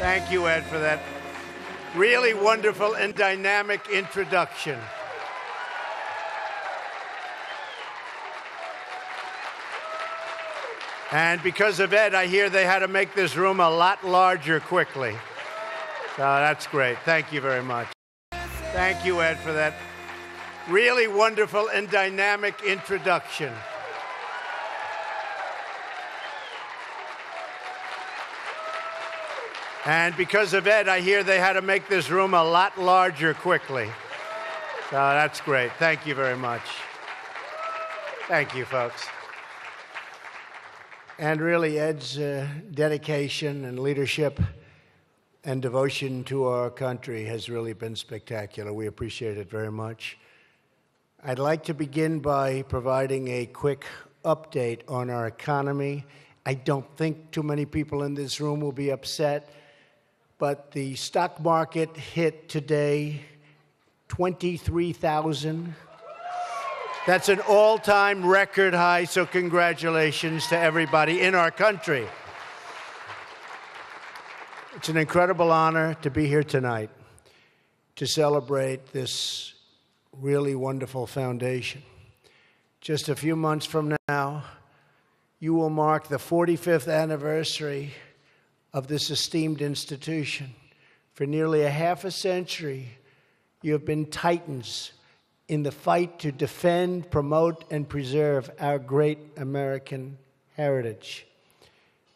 Thank you, Ed, for that really wonderful and dynamic introduction. And because of Ed, I hear they had to make this room a lot larger quickly. So that's great. Thank you very much. Thank you, Ed, for that really wonderful and dynamic introduction. And because of Ed, I hear they had to make this room a lot larger quickly. So that's great. Thank you very much. Thank you, folks. And really, Ed's dedication and leadership and devotion to our country has really been spectacular. We appreciate it very much. I'd like to begin by providing a quick update on our economy. I don't think too many people in this room will be upset, but the stock market hit today 23,000. That's an all-time record high, so congratulations to everybody in our country. It's an incredible honor to be here tonight to celebrate this really wonderful foundation. Just a few months from now, you will mark the 45th anniversary of this esteemed institution. For nearly a half a century, you have been titans in the fight to defend, promote, and preserve our great American heritage.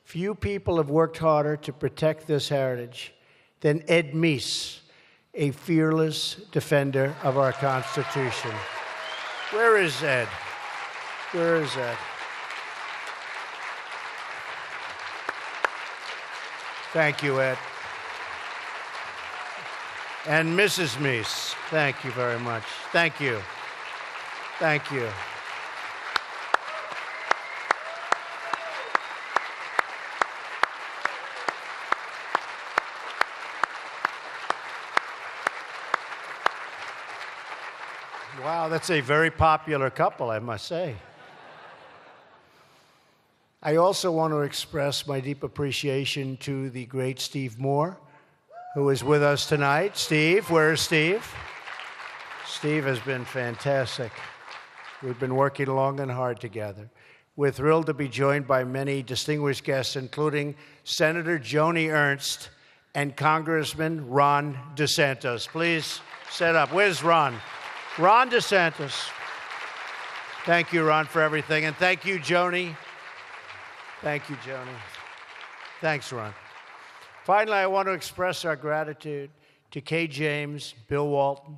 Few people have worked harder to protect this heritage than Ed Meese, a fearless defender of our Constitution. Where is Ed? Where is Ed? Thank you, Ed. And Mrs. Meese, thank you very much. Thank you. Thank you. Wow, that's a very popular couple, I must say. I also want to express my deep appreciation to the great Steve Moore, who is with us tonight. Steve, where is Steve? Steve has been fantastic. We've been working long and hard together. We're thrilled to be joined by many distinguished guests, including Senator Joni Ernst and Congressman Ron DeSantis. Please set up. Where's Ron? Ron DeSantis. Thank you, Ron, for everything. And thank you, Joni. Thank you, Joni. Thanks, Ron. Finally, I want to express our gratitude to Kay James, Bill Walton,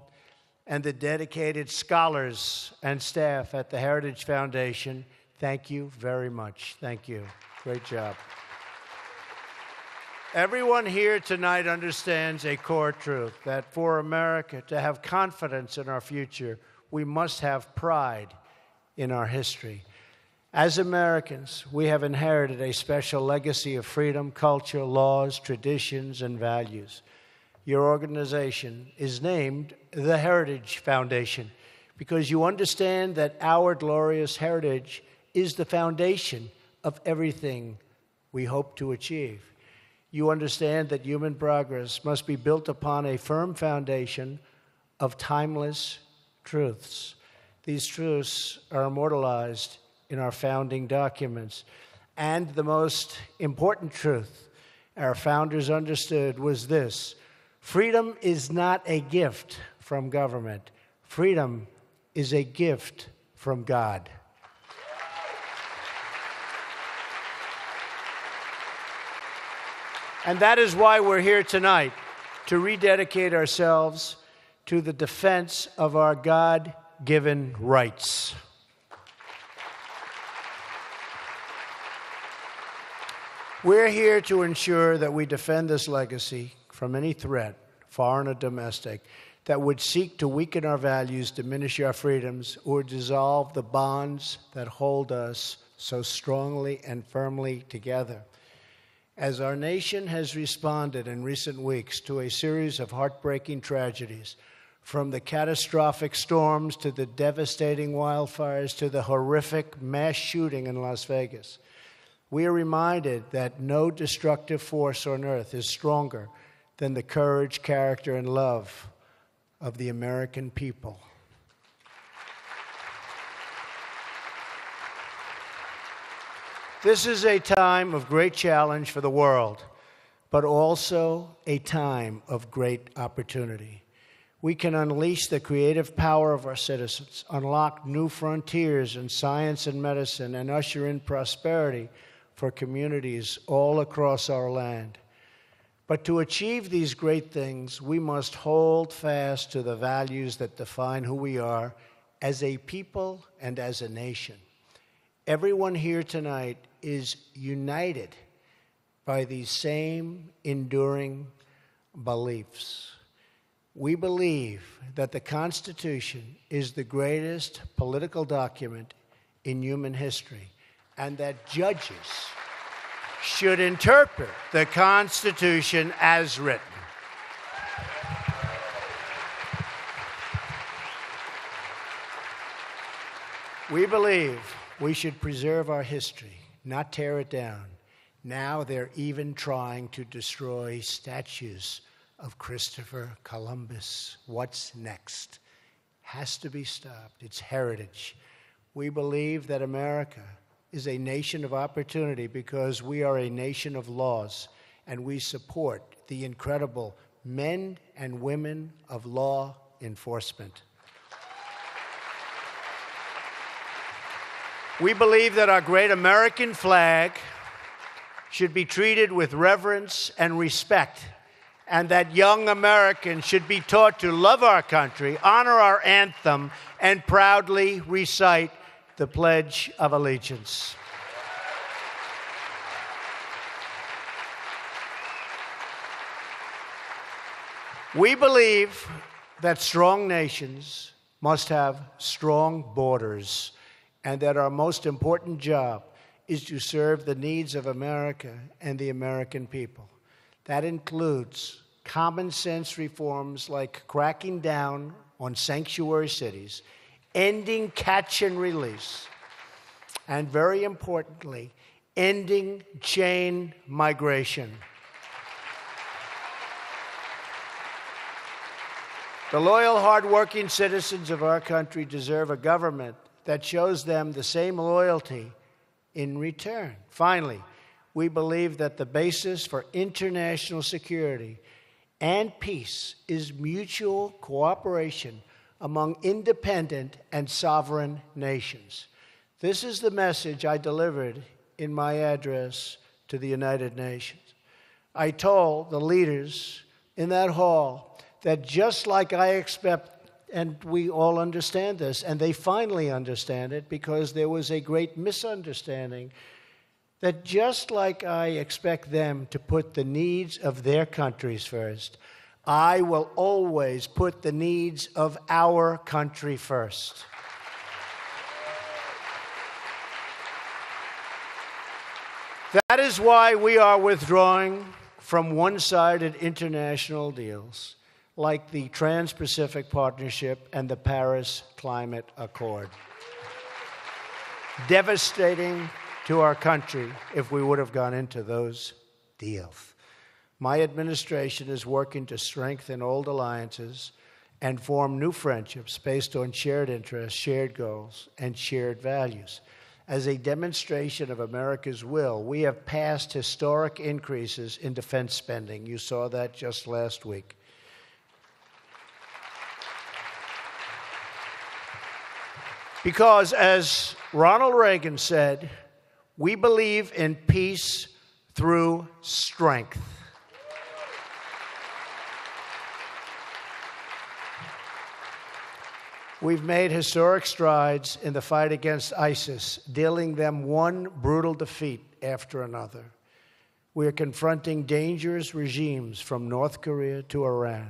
and the dedicated scholars and staff at the Heritage Foundation. Thank you very much. Thank you. Great job. Everyone here tonight understands a core truth, that for America to have confidence in our future, we must have pride in our history. As Americans, we have inherited a special legacy of freedom, culture, laws, traditions, and values. Your organization is named the Heritage Foundation because you understand that our glorious heritage is the foundation of everything we hope to achieve. You understand that human progress must be built upon a firm foundation of timeless truths. These truths are immortalized in our founding documents. And the most important truth our founders understood was this: freedom is not a gift from government. Freedom is a gift from God. And that is why we're here tonight, to rededicate ourselves to the defense of our God-given rights. We're here to ensure that we defend this legacy from any threat, foreign or domestic, that would seek to weaken our values, diminish our freedoms, or dissolve the bonds that hold us so strongly and firmly together. As our nation has responded in recent weeks to a series of heartbreaking tragedies, from the catastrophic storms to the devastating wildfires to the horrific mass shooting in Las Vegas, We are reminded that no destructive force on earth is stronger than the courage, character, and love of the American people. This is a time of great challenge for the world, but also a time of great opportunity. We can unleash the creative power of our citizens, unlock new frontiers in science and medicine, and usher in prosperity for communities all across our land. But to achieve these great things, we must hold fast to the values that define who we are as a people and as a nation. Everyone here tonight is united by these same enduring beliefs. We believe that the Constitution is the greatest political document in human history, and that judges should interpret the Constitution as written. We believe we should preserve our history, not tear it down. Now they're even trying to destroy statues of Christopher Columbus. What's next? Has to be stopped. It's heritage. We believe that America is a nation of opportunity because we are a nation of laws, and we support the incredible men and women of law enforcement. We believe that our great American flag should be treated with reverence and respect, and that young Americans should be taught to love our country, honor our anthem, and proudly recite the Pledge of Allegiance. We believe that strong nations must have strong borders, and that our most important job is to serve the needs of America and the American people. That includes common sense reforms like cracking down on sanctuary cities, ending catch and release, and very importantly, ending chain migration. The loyal, hardworking citizens of our country deserve a government that shows them the same loyalty in return. Finally, we believe that the basis for international security and peace is mutual cooperation among independent and sovereign nations. This is the message I delivered in my address to the United Nations. I told the leaders in that hall that just like I expect, and we all understand this, and they finally understand it because there was a great misunderstanding, that just like I expect them to put the needs of their countries first, I will always put the needs of our country first. That is why we are withdrawing from one-sided international deals like the Trans-Pacific Partnership and the Paris Climate Accord. Devastating to our country if we would have gone into those deals. My administration is working to strengthen old alliances and form new friendships based on shared interests, shared goals, and shared values. As a demonstration of America's will, we have passed historic increases in defense spending. You saw that just last week. Because, as Ronald Reagan said, we believe in peace through strength. We've made historic strides in the fight against ISIS, dealing them one brutal defeat after another. We are confronting dangerous regimes from North Korea to Iran.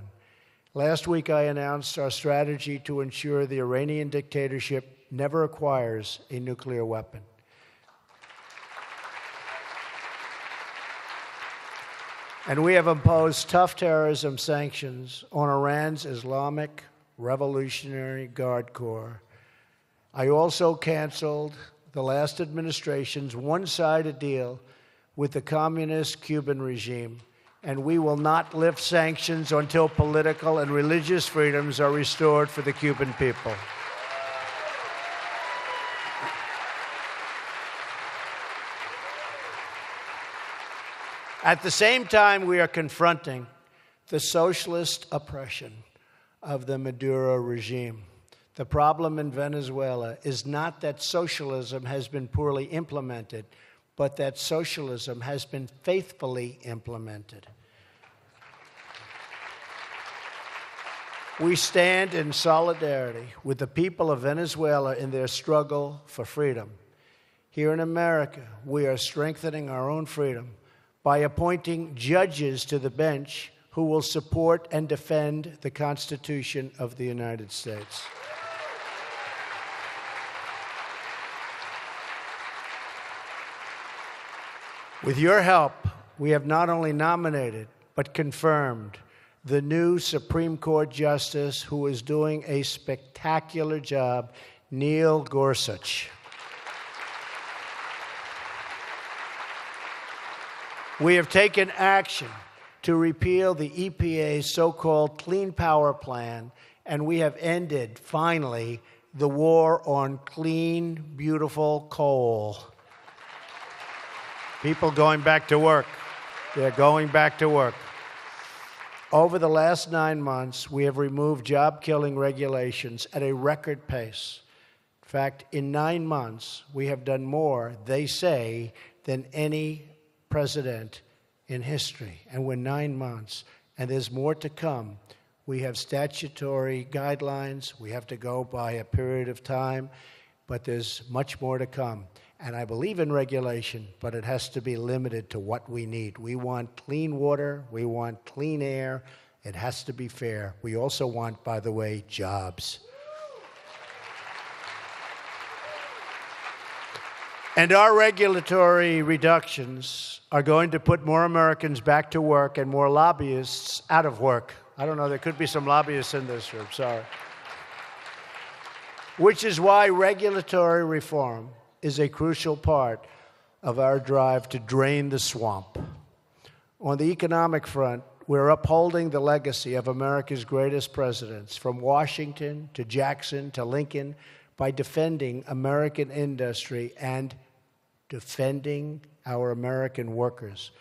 Last week, I announced our strategy to ensure the Iranian dictatorship never acquires a nuclear weapon. And we have imposed tough terrorism sanctions on Iran's Islamic Revolutionary Guard Corps. I also canceled the last administration's one-sided deal with the communist Cuban regime, and we will not lift sanctions until political and religious freedoms are restored for the Cuban people. At the same time, we are confronting the socialist oppression of the Maduro regime. The problem in Venezuela is not that socialism has been poorly implemented, but that socialism has been faithfully implemented. We stand in solidarity with the people of Venezuela in their struggle for freedom. Here in America, we are strengthening our own freedom by appointing judges to the bench who will support and defend the Constitution of the United States. With your help, we have not only nominated, but confirmed the new Supreme Court Justice who is doing a spectacular job, Neil Gorsuch. We have taken action to repeal the EPA's so-called Clean Power Plan, and we have ended, finally, the war on clean, beautiful coal. People going back to work. They're going back to work. Over the last 9 months, we have removed job-killing regulations at a record pace. In fact, in 9 months, we have done more, they say, than any president in history. And we're 9 months, and there's more to come. We have statutory guidelines. We have to go by a period of time, but there's much more to come. And I believe in regulation, but it has to be limited to what we need. We want clean water. We want clean air. It has to be fair. We also want, by the way, jobs. And our regulatory reductions are going to put more Americans back to work and more lobbyists out of work. I don't know, there could be some lobbyists in this room, sorry. Which is why regulatory reform is a crucial part of our drive to drain the swamp. On the economic front, we're upholding the legacy of America's greatest presidents, from Washington to Jackson to Lincoln, by defending American industry and defending our American workers.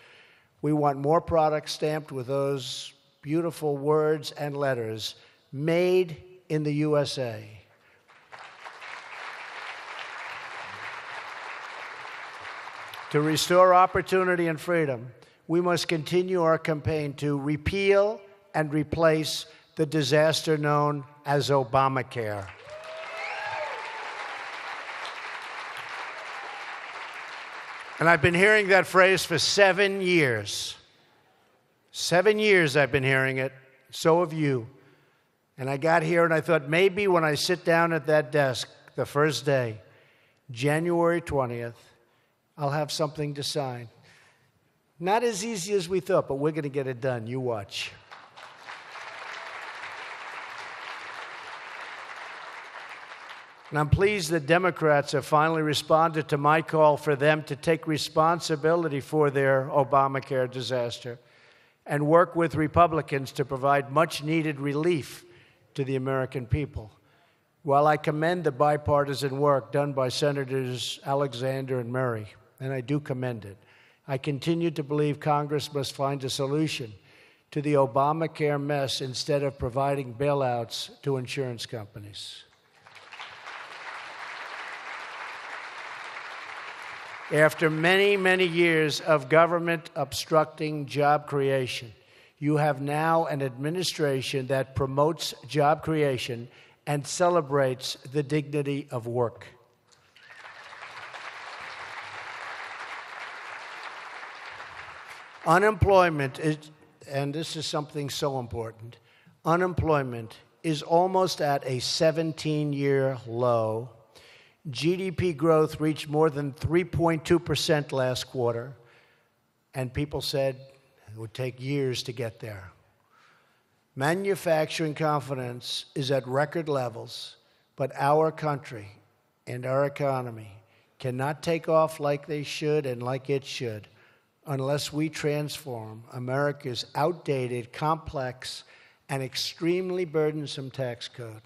We want more products stamped with those beautiful words and letters, made in the USA. To restore opportunity and freedom, we must continue our campaign to repeal and replace the disaster known as Obamacare. And I've been hearing that phrase for 7 years. 7 years I've been hearing it. So have you. And I got here and I thought maybe when I sit down at that desk the first day, January 20th, I'll have something to sign. Not as easy as we thought, but we're going to get it done. You watch. And I'm pleased that Democrats have finally responded to my call for them to take responsibility for their Obamacare disaster and work with Republicans to provide much-needed relief to the American people. While I commend the bipartisan work done by Senators Alexander and Murray, and I do commend it, I continue to believe Congress must find a solution to the Obamacare mess instead of providing bailouts to insurance companies. After many, many years of government obstructing job creation, you have now an administration that promotes job creation and celebrates the dignity of work. Unemployment is, and this is something so important, unemployment is almost at a 17-year low. GDP growth reached more than 3.2% last quarter, and people said it would take years to get there. Manufacturing confidence is at record levels, but our country and our economy cannot take off like they should and like it should unless we transform America's outdated, complex, and extremely burdensome tax code.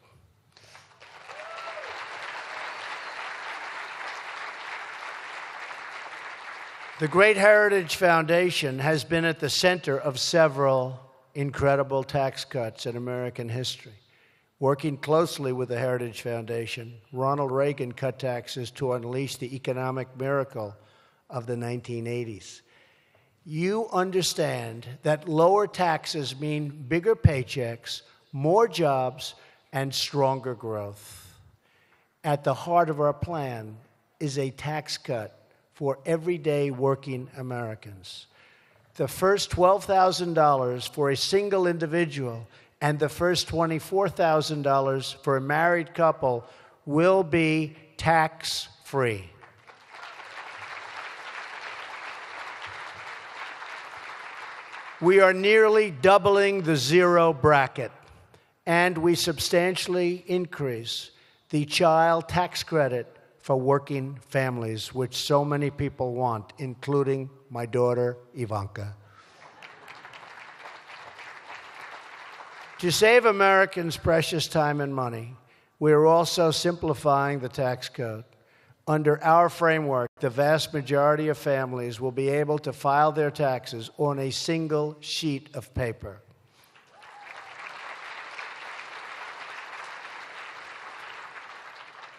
The Great Heritage Foundation has been at the center of several incredible tax cuts in American history. Working closely with the Heritage Foundation, Ronald Reagan cut taxes to unleash the economic miracle of the 1980s. You understand that lower taxes mean bigger paychecks, more jobs, and stronger growth. At the heart of our plan is a tax cut for everyday working Americans. The first $12,000 for a single individual and the first $24,000 for a married couple will be tax-free. We are nearly doubling the zero bracket, and we substantially increase the child tax credit for working families, which so many people want, including my daughter, Ivanka. To save Americans precious time and money, we are also simplifying the tax code. Under our framework, the vast majority of families will be able to file their taxes on a single sheet of paper.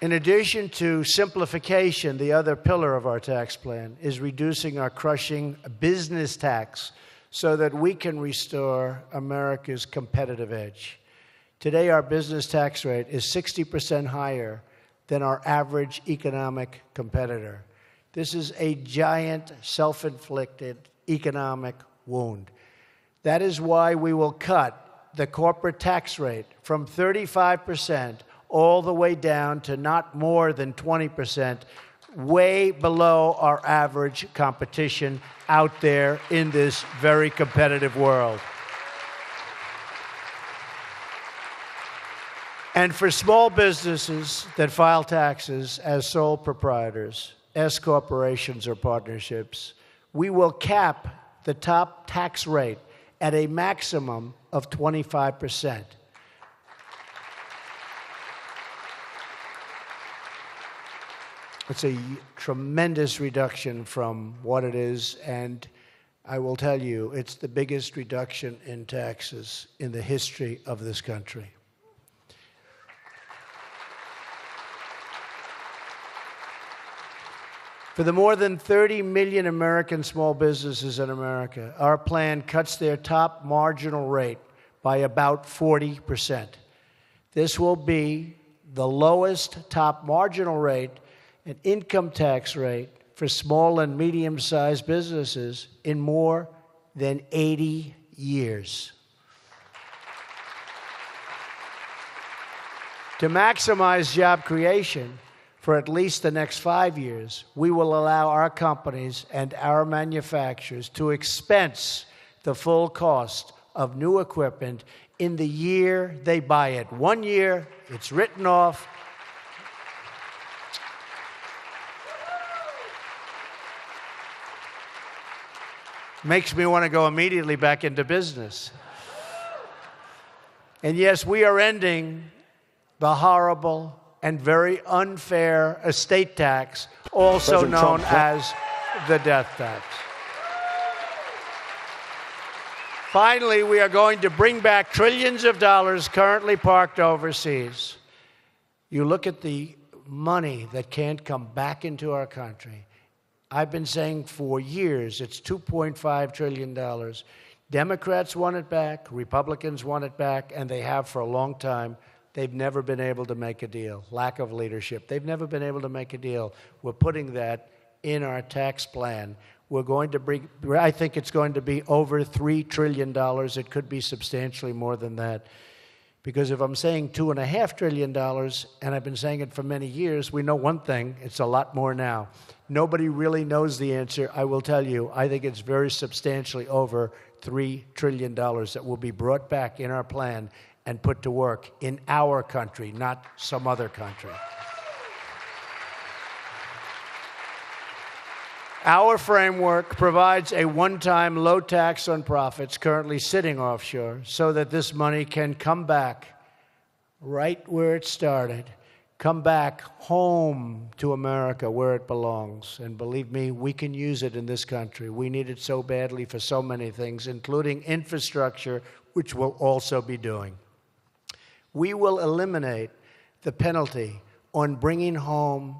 In addition to simplification, the other pillar of our tax plan is reducing our crushing business tax so that we can restore America's competitive edge. Today, our business tax rate is 60% higher than our average economic competitor. This is a giant, self-inflicted economic wound. That is why we will cut the corporate tax rate from 35% all the way down to not more than 20%, way below our average competition out there in this very competitive world. And for small businesses that file taxes as sole proprietors, S corporations or partnerships, we will cap the top tax rate at a maximum of 25%. It's a tremendous reduction from what it is, and I will tell you, it's the biggest reduction in taxes in the history of this country. For the more than 30 million American small businesses in America, our plan cuts their top marginal rate by about 40%. This will be the lowest top marginal rate and income tax rate for small and medium-sized businesses in more than 80 years. To maximize job creation for at least the next 5 years, we will allow our companies and our manufacturers to expense the full cost of new equipment in the year they buy it. 1 year, it's written off. Makes me want to go immediately back into business. And yes, we are ending the horrible and very unfair estate tax, also known as the death tax. Finally, we are going to bring back trillions of dollars currently parked overseas. You look at the money that can't come back into our country. I've been saying for years it's $2.5 trillion. Democrats want it back, Republicans want it back, and they have for a long time. They've never been able to make a deal. Lack of leadership. They've never been able to make a deal. We're putting that in our tax plan. We're going to bring, I think it's going to be over $3 trillion. It could be substantially more than that. Because if I'm saying $2.5 trillion, and I've been saying it for many years, we know one thing, it's a lot more now. Nobody really knows the answer. I will tell you, I think it's very substantially over $3 trillion that will be brought back in our plan and put to work in our country, not some other country. Our framework provides a one-time low tax on profits currently sitting offshore so that this money can come back right where it started, come back home to America where it belongs. And believe me, we can use it in this country. We need it so badly for so many things, including infrastructure, which we'll also be doing. We will eliminate the penalty on bringing home,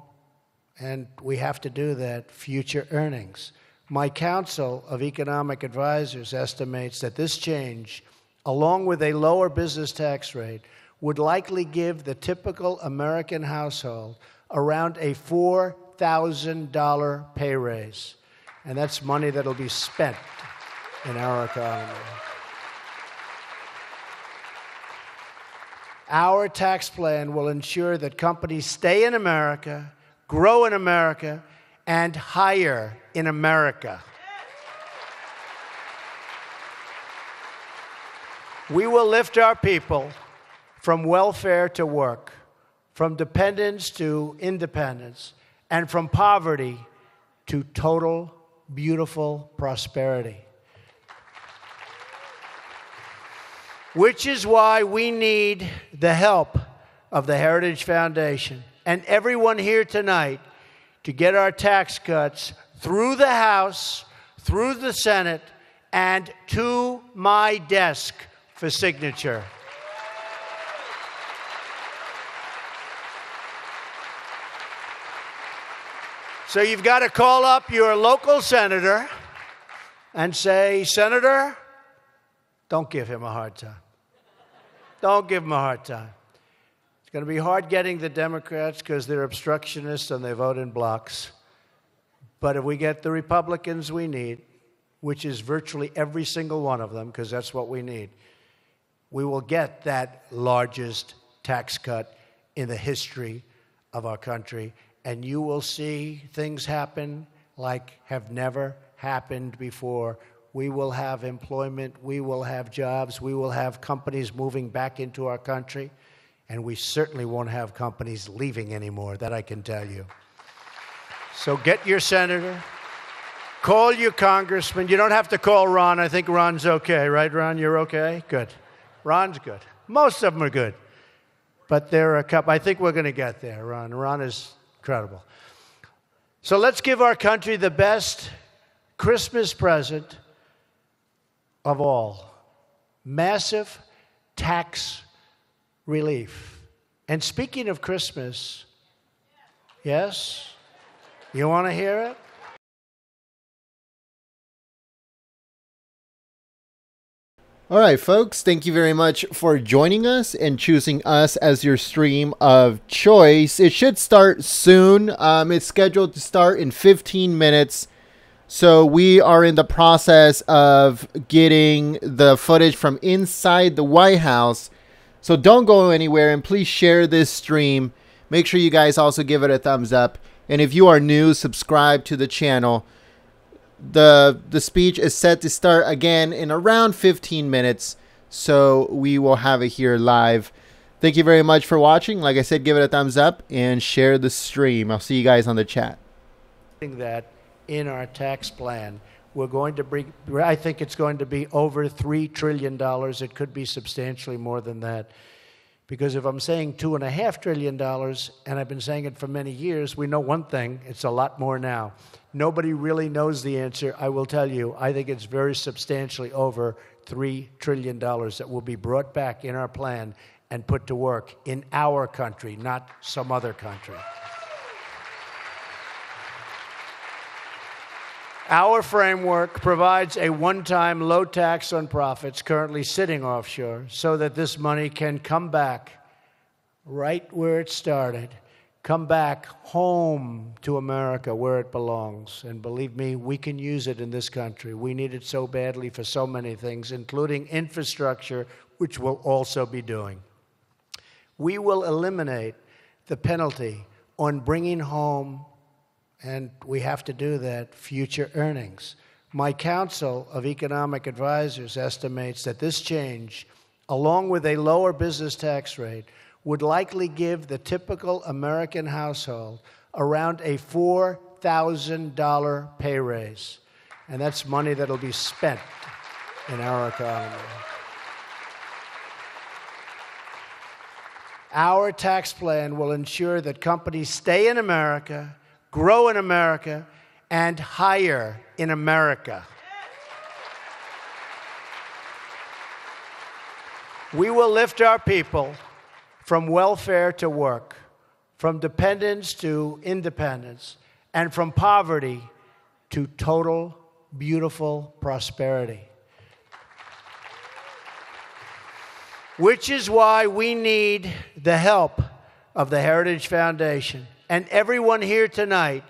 and we have to do that, future earnings. My Council of Economic Advisors estimates that this change, along with a lower business tax rate, would likely give the typical American household around a $4,000 pay raise. And that's money that'll be spent in our economy. Our tax plan will ensure that companies stay in America, grow in America, and hire in America. We will lift our people from welfare to work, from dependence to independence, and from poverty to total, beautiful prosperity. Which is why we need the help of the Heritage Foundation and everyone here tonight to get our tax cuts through the House, through the Senate, and to my desk for signature. So you've got to call up your local senator and say, Senator, don't give him a hard time. Don't give him a hard time. It's going to be hard getting the Democrats because they're obstructionists and they vote in blocks. But if we get the Republicans we need, which is virtually every single one of them, because that's what we need, we will get that largest tax cut in the history of our country. And you will see things happen like have never happened before. We will have employment, we will have jobs, we will have companies moving back into our country, and we certainly won't have companies leaving anymore, that I can tell you. So get your senator, call your congressman. You don't have to call Ron. I think Ron's okay, right, Ron? You're okay? Good. Ron's good. Most of them are good. But there are a couple. I think we're going to get there, Ron. Ron is incredible. So let's give our country the best Christmas present of all, massive tax relief. And speaking of Christmas, yes? You want to hear it? All right, folks, thank you very much for joining us and choosing us as your stream of choice. It should start soon. It's scheduled to start in 15 minutes. So we are in the process of getting the footage from inside the White House. So don't go anywhere, and please share this stream. Make sure you guys also give it a thumbs up. And if you are new, subscribe to the channel. The speech is set to start again in around 15 minutes. So we will have it here live. Thank you very much for watching. Like I said, give it a thumbs up and share the stream. I'll see you guys on the chat. That in our tax plan, we're going to bring, I think it's going to be over $3 trillion. It could be substantially more than that. Because if I'm saying $2.5 trillion, and I've been saying it for many years, we know one thing, it's a lot more now. Nobody really knows the answer. I will tell you, I think it's very substantially over $3 trillion that will be brought back in our plan and put to work in our country, not some other country. Our framework provides a one-time low tax on profits currently sitting offshore so that this money can come back right where it started, come back home to America where it belongs. And believe me, we can use it in this country. We need it so badly for so many things, including infrastructure, which we'll also be doing. We will eliminate the penalty on bringing home, and we have to do that, future earnings. My Council of Economic Advisors estimates that this change, along with a lower business tax rate, would likely give the typical American household around a $4,000 $4,000 pay raise. And that's money that'll be spent in our economy. Our tax plan will ensure that companies stay in America, grow in America, and hire in America. We will lift our people from welfare to work, from dependence to independence, and from poverty to total, beautiful prosperity. Which is why we need the help of the Heritage Foundation and everyone here tonight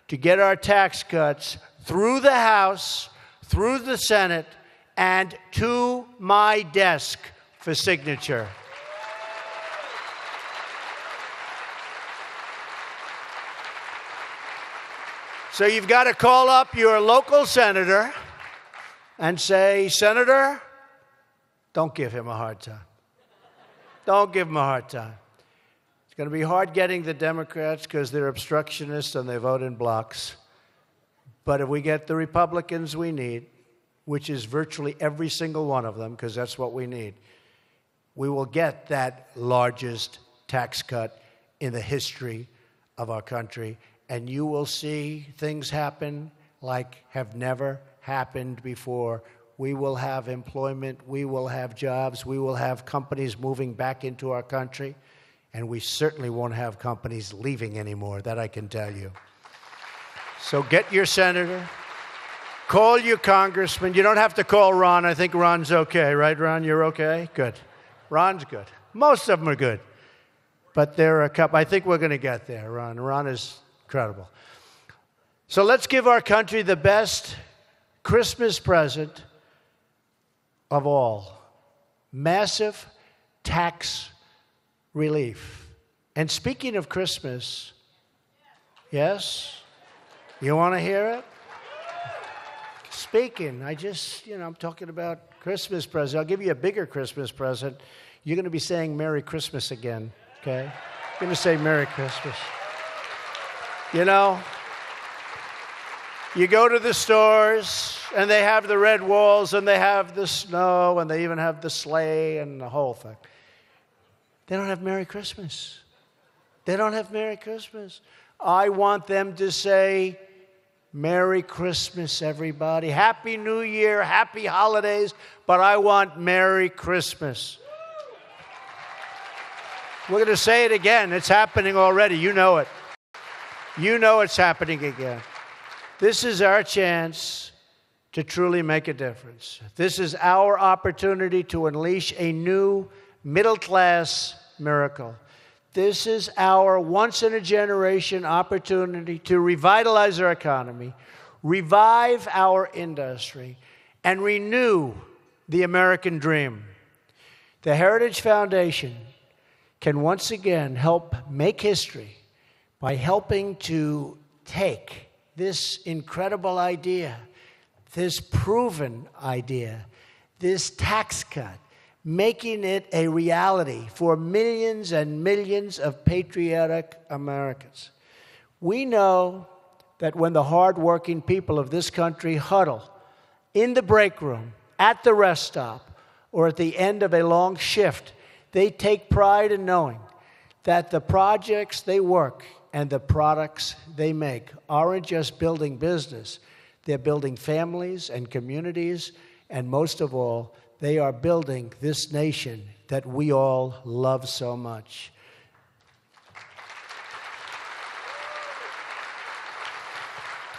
to get our tax cuts through the House, through the Senate, and to my desk for signature. So you've got to call up your local senator and say, Senator, don't give him a hard time. Don't give him a hard time. It's going to be hard getting the Democrats because they're obstructionists and they vote in blocks. But if we get the Republicans we need, which is virtually every single one of them, because that's what we need, we will get that largest tax cut in the history of our country. And you will see things happen like have never happened before. We will have employment, we will have jobs, we will have companies moving back into our country, and we certainly won't have companies leaving anymore, that I can tell you. So get your senator, call your congressman. You don't have to call Ron. I think Ron's okay, right, Ron? You're okay? Good. Ron's good. Most of them are good. But there are a couple. I think we're going to get there, Ron. Ron is incredible. So let's give our country the best Christmas present of all. Massive tax relief. And speaking of Christmas, yes? You want to hear it? Speaking, I'm talking about Christmas present. I'll give you a bigger Christmas present. You're going to be saying Merry Christmas again, okay? You're going to say Merry Christmas. You know, you go to the stores, and they have the red walls, and they have the snow, and they even have the sleigh and the whole thing. They don't have Merry Christmas. They don't have Merry Christmas. I want them to say, Merry Christmas, everybody. Happy New Year, happy holidays, but I want Merry Christmas. We're going to say it again. It's happening already. You know it. You know it's happening again. This is our chance to truly make a difference. This is our opportunity to unleash a new middle-class miracle. This is our once-in-a-generation opportunity to revitalize our economy, revive our industry, and renew the American dream. The Heritage Foundation can once again help make history by helping to take this incredible idea, this proven idea, this tax cut, making it a reality for millions and millions of patriotic Americans. We know that when the hardworking people of this country huddle in the break room, at the rest stop, or at the end of a long shift, they take pride in knowing that the projects they work and the products they make aren't just building business. They're building families and communities, and most of all, they are building this nation that we all love so much.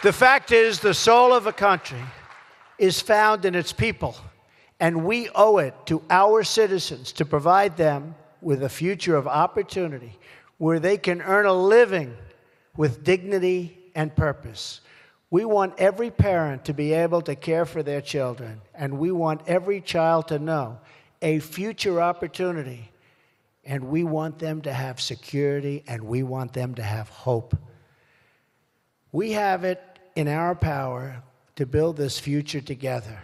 The fact is, the soul of a country is found in its people, and we owe it to our citizens to provide them with a future of opportunity where they can earn a living with dignity and purpose. We want every parent to be able to care for their children, and we want every child to know a future opportunity, and we want them to have security, and we want them to have hope. We have it in our power to build this future together,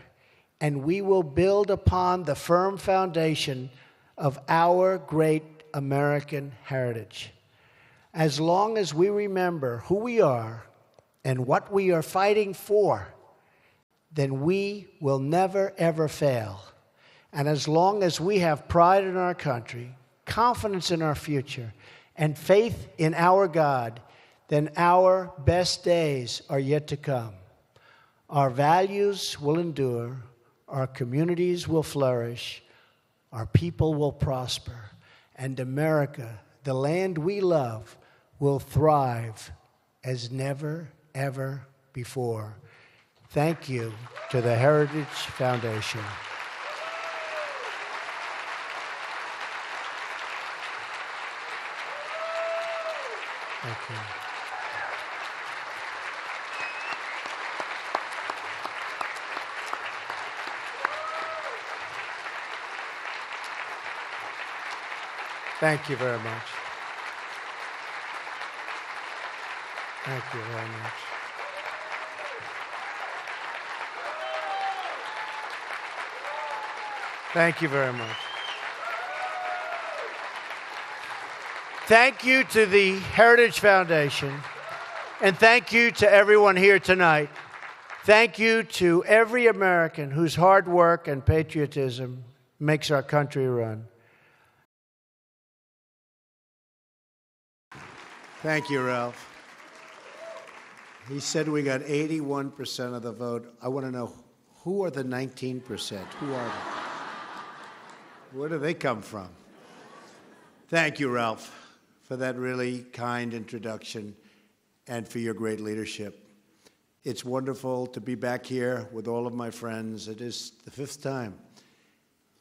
and we will build upon the firm foundation of our great American heritage. As long as we remember who we are and what we are fighting for, then we will never, ever fail. And as long as we have pride in our country, confidence in our future, and faith in our God, then our best days are yet to come. Our values will endure, our communities will flourish, our people will prosper, and America, the land we love, will thrive as never, ever before. Thank you to the Heritage Foundation. Thank you. Thank you very much. Thank you very much. Thank you very much. Thank you to the Heritage Foundation, and thank you to everyone here tonight. Thank you to every American whose hard work and patriotism makes our country run. Thank you, Ralph. He said we got 81% of the vote. I want to know, who are the 19%? Who are they? Where do they come from? Thank you, Ralph, for that really kind introduction and for your great leadership. It's wonderful to be back here with all of my friends. It is the 5th time.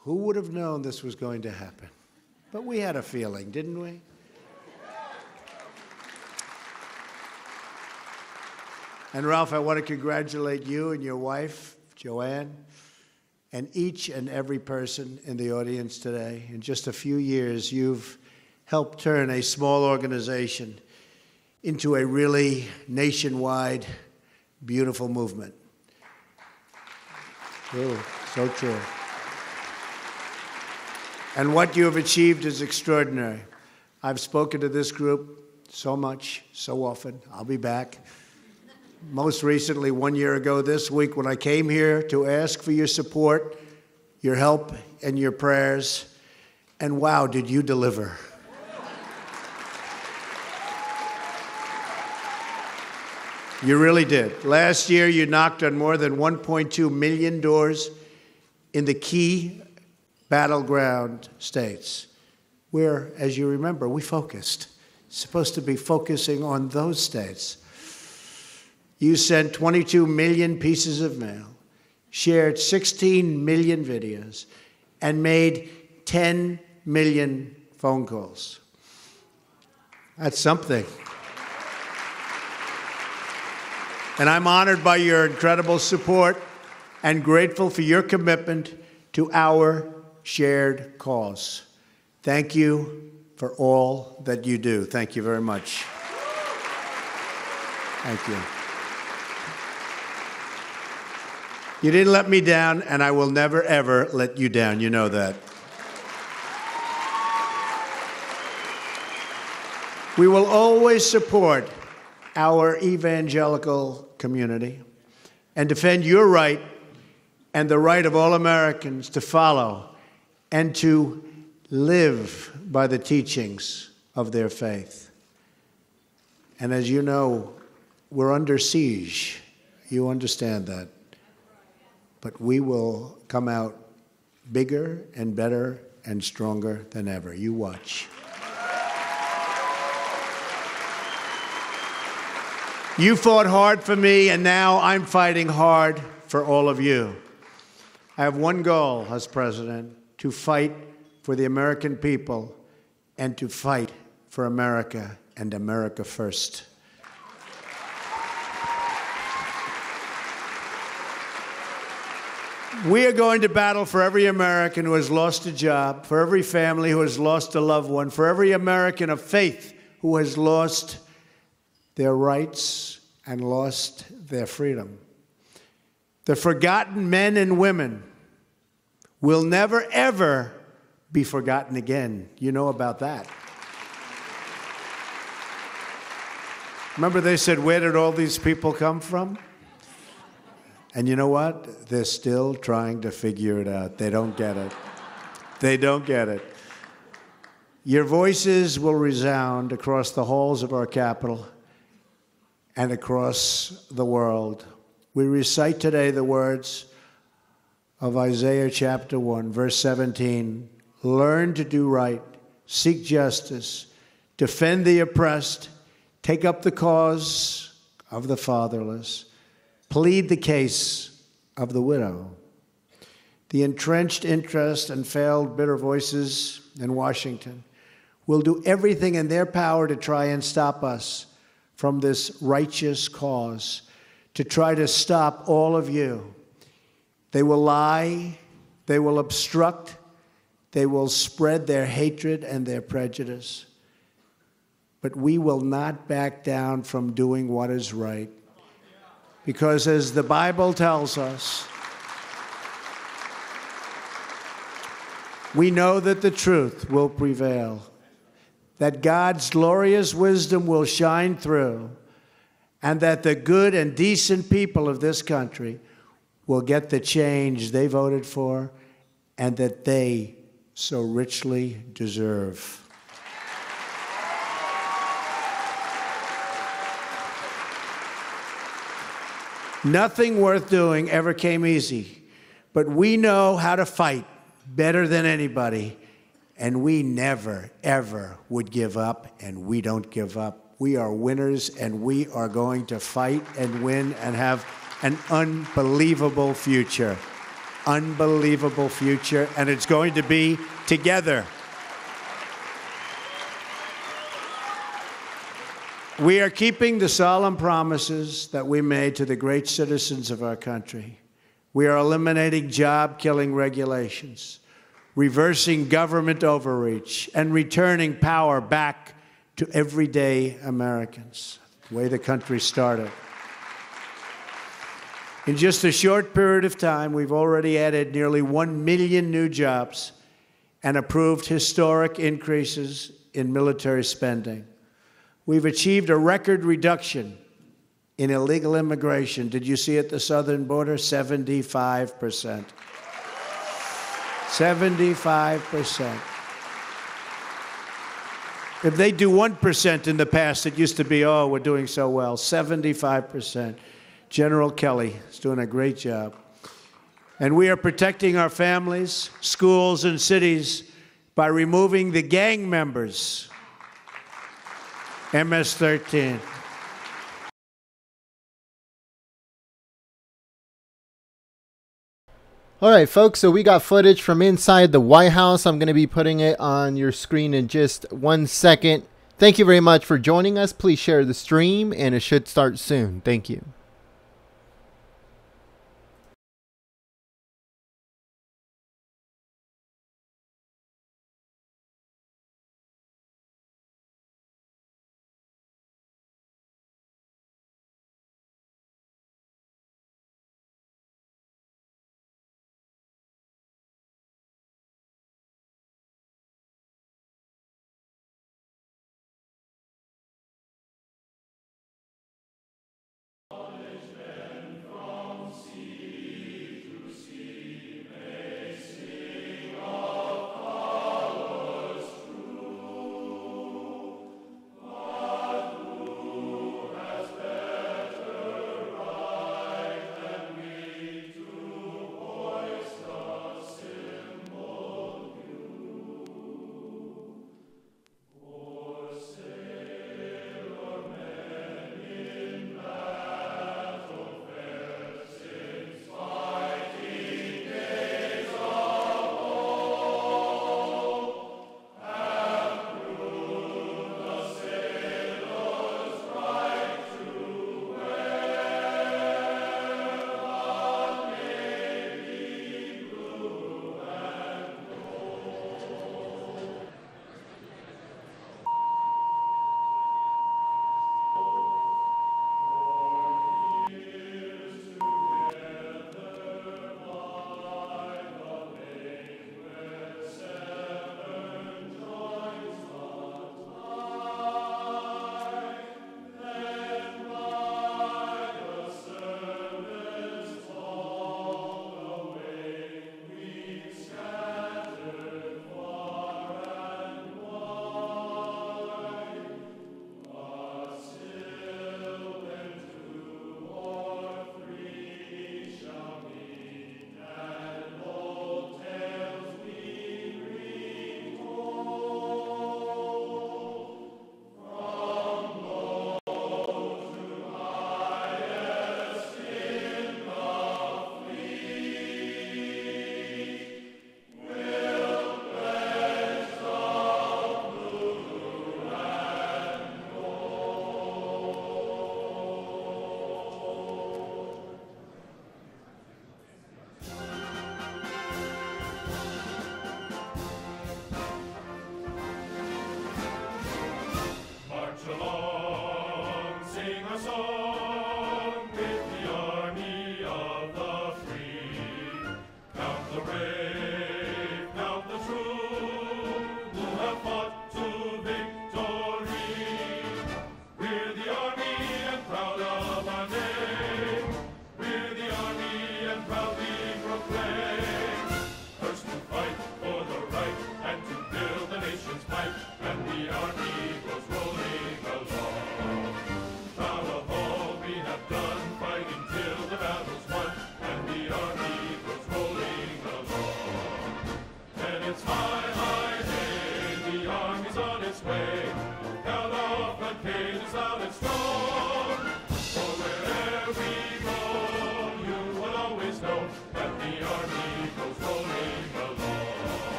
Who would have known this was going to happen? But we had a feeling, didn't we? And Ralph, I want to congratulate you and your wife, Joanne, and each and every person in the audience today. In just a few years, you've helped turn a small organization into a really nationwide, beautiful movement. True, so true. And what you have achieved is extraordinary. I've spoken to this group so much, so often. I'll be back. Most recently, 1 year ago this week, when I came here to ask for your support, your help, and your prayers. And wow, did you deliver. You really did. Last year, you knocked on more than 1.2 million doors in the key battleground states, where, as you remember, we focused. Supposed to be focusing on those states. You sent 22 million pieces of mail, shared 16 million videos, and made 10 million phone calls. That's something. And I'm honored by your incredible support and grateful for your commitment to our shared cause. Thank you for all that you do. Thank you very much. Thank you. You didn't let me down, and I will never, ever let you down. You know that. We will always support our evangelical community and defend your right and the right of all Americans to follow and to live by the teachings of their faith. And as you know, we're under siege. You understand that. But we will come out bigger and better and stronger than ever. You watch. You fought hard for me, and now I'm fighting hard for all of you. I have one goal as president, to fight for the American people and to fight for America and America first. We are going to battle for every American who has lost a job, for every family who has lost a loved one, for every American of faith who has lost their rights and lost their freedom. The forgotten men and women will never, ever be forgotten again. You know about that. Remember they said, where did all these people come from? And you know what? They're still trying to figure it out. They don't get it. They don't get it. Your voices will resound across the halls of our capital and across the world. We recite today the words of Isaiah chapter 1, verse 17. Learn to do right, seek justice, defend the oppressed, take up the cause of the fatherless, plead the case of the widow. The entrenched interest and failed bitter voices in Washington will do everything in their power to try and stop us from this righteous cause, to try to stop all of you. They will lie, they will obstruct, they will spread their hatred and their prejudice. But we will not back down from doing what is right. Because as the Bible tells us, we know that the truth will prevail, that God's glorious wisdom will shine through, and that the good and decent people of this country will get the change they voted for and that they so richly deserve. Nothing worth doing ever came easy, but we know how to fight better than anybody, and we never, ever would give up, and we don't give up. We are winners, and we are going to fight and win and have an unbelievable future. Unbelievable future, and it's going to be together. We are keeping the solemn promises that we made to the great citizens of our country. We are eliminating job-killing regulations, reversing government overreach, and returning power back to everyday Americans, the way the country started. In just a short period of time, we've already added nearly 1 million new jobs and approved historic increases in military spending. We've achieved a record reduction in illegal immigration. Did you see at the southern border? 75%. 75%. If they do 1% in the past, it used to be, oh, we're doing so well. 75%. General Kelly is doing a great job. And we are protecting our families, schools, and cities by removing the gang members. MS-13. All right, folks, so we got footage from inside the White House. I'm going to be putting it on your screen in just 1 second. Thank you very much for joining us. Please share the stream, and it should start soon. Thank you.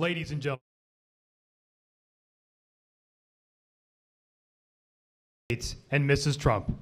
Ladies and gentlemen, and Mrs. Trump.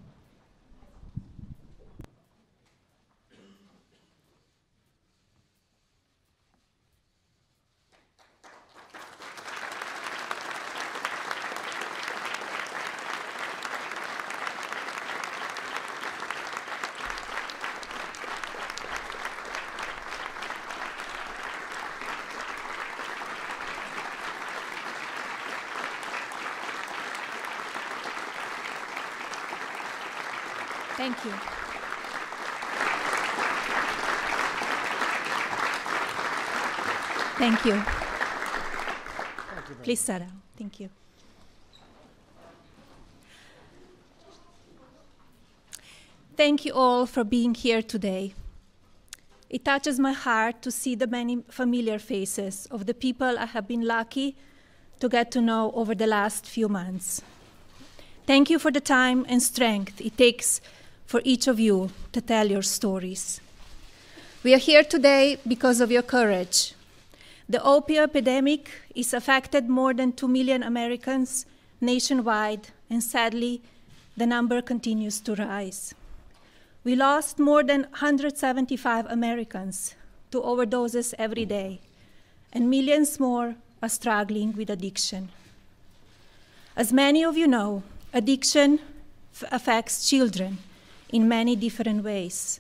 Thank you. Thank you. Please sit down. Thank you. Thank you all for being here today. It touches my heart to see the many familiar faces of the people I have been lucky to get to know over the last few months. Thank you for the time and strength it takes for each of you to tell your stories. We are here today because of your courage. The opioid epidemic has affected more than 2 million Americans nationwide, and sadly, the number continues to rise. We lost more than 175 Americans to overdoses every day, and millions more are struggling with addiction. As many of you know, addiction affects children in many different ways,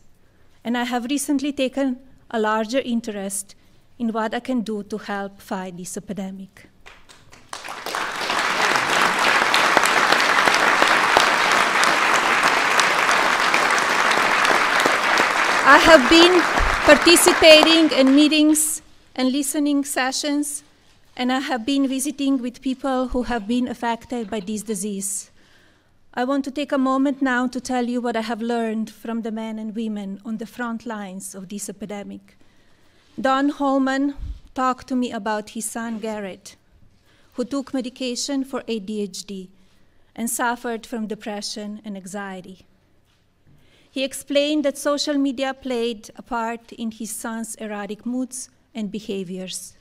and I have recently taken a larger interest in what I can do to help fight this epidemic. I have been participating in meetings and listening sessions, and I have been visiting with people who have been affected by this disease. I want to take a moment now to tell you what I have learned from the men and women on the front lines of this epidemic. Don Holman talked to me about his son Garrett, who took medication for ADHD and suffered from depression and anxiety. He explained that social media played a part in his son's erratic moods and behaviors.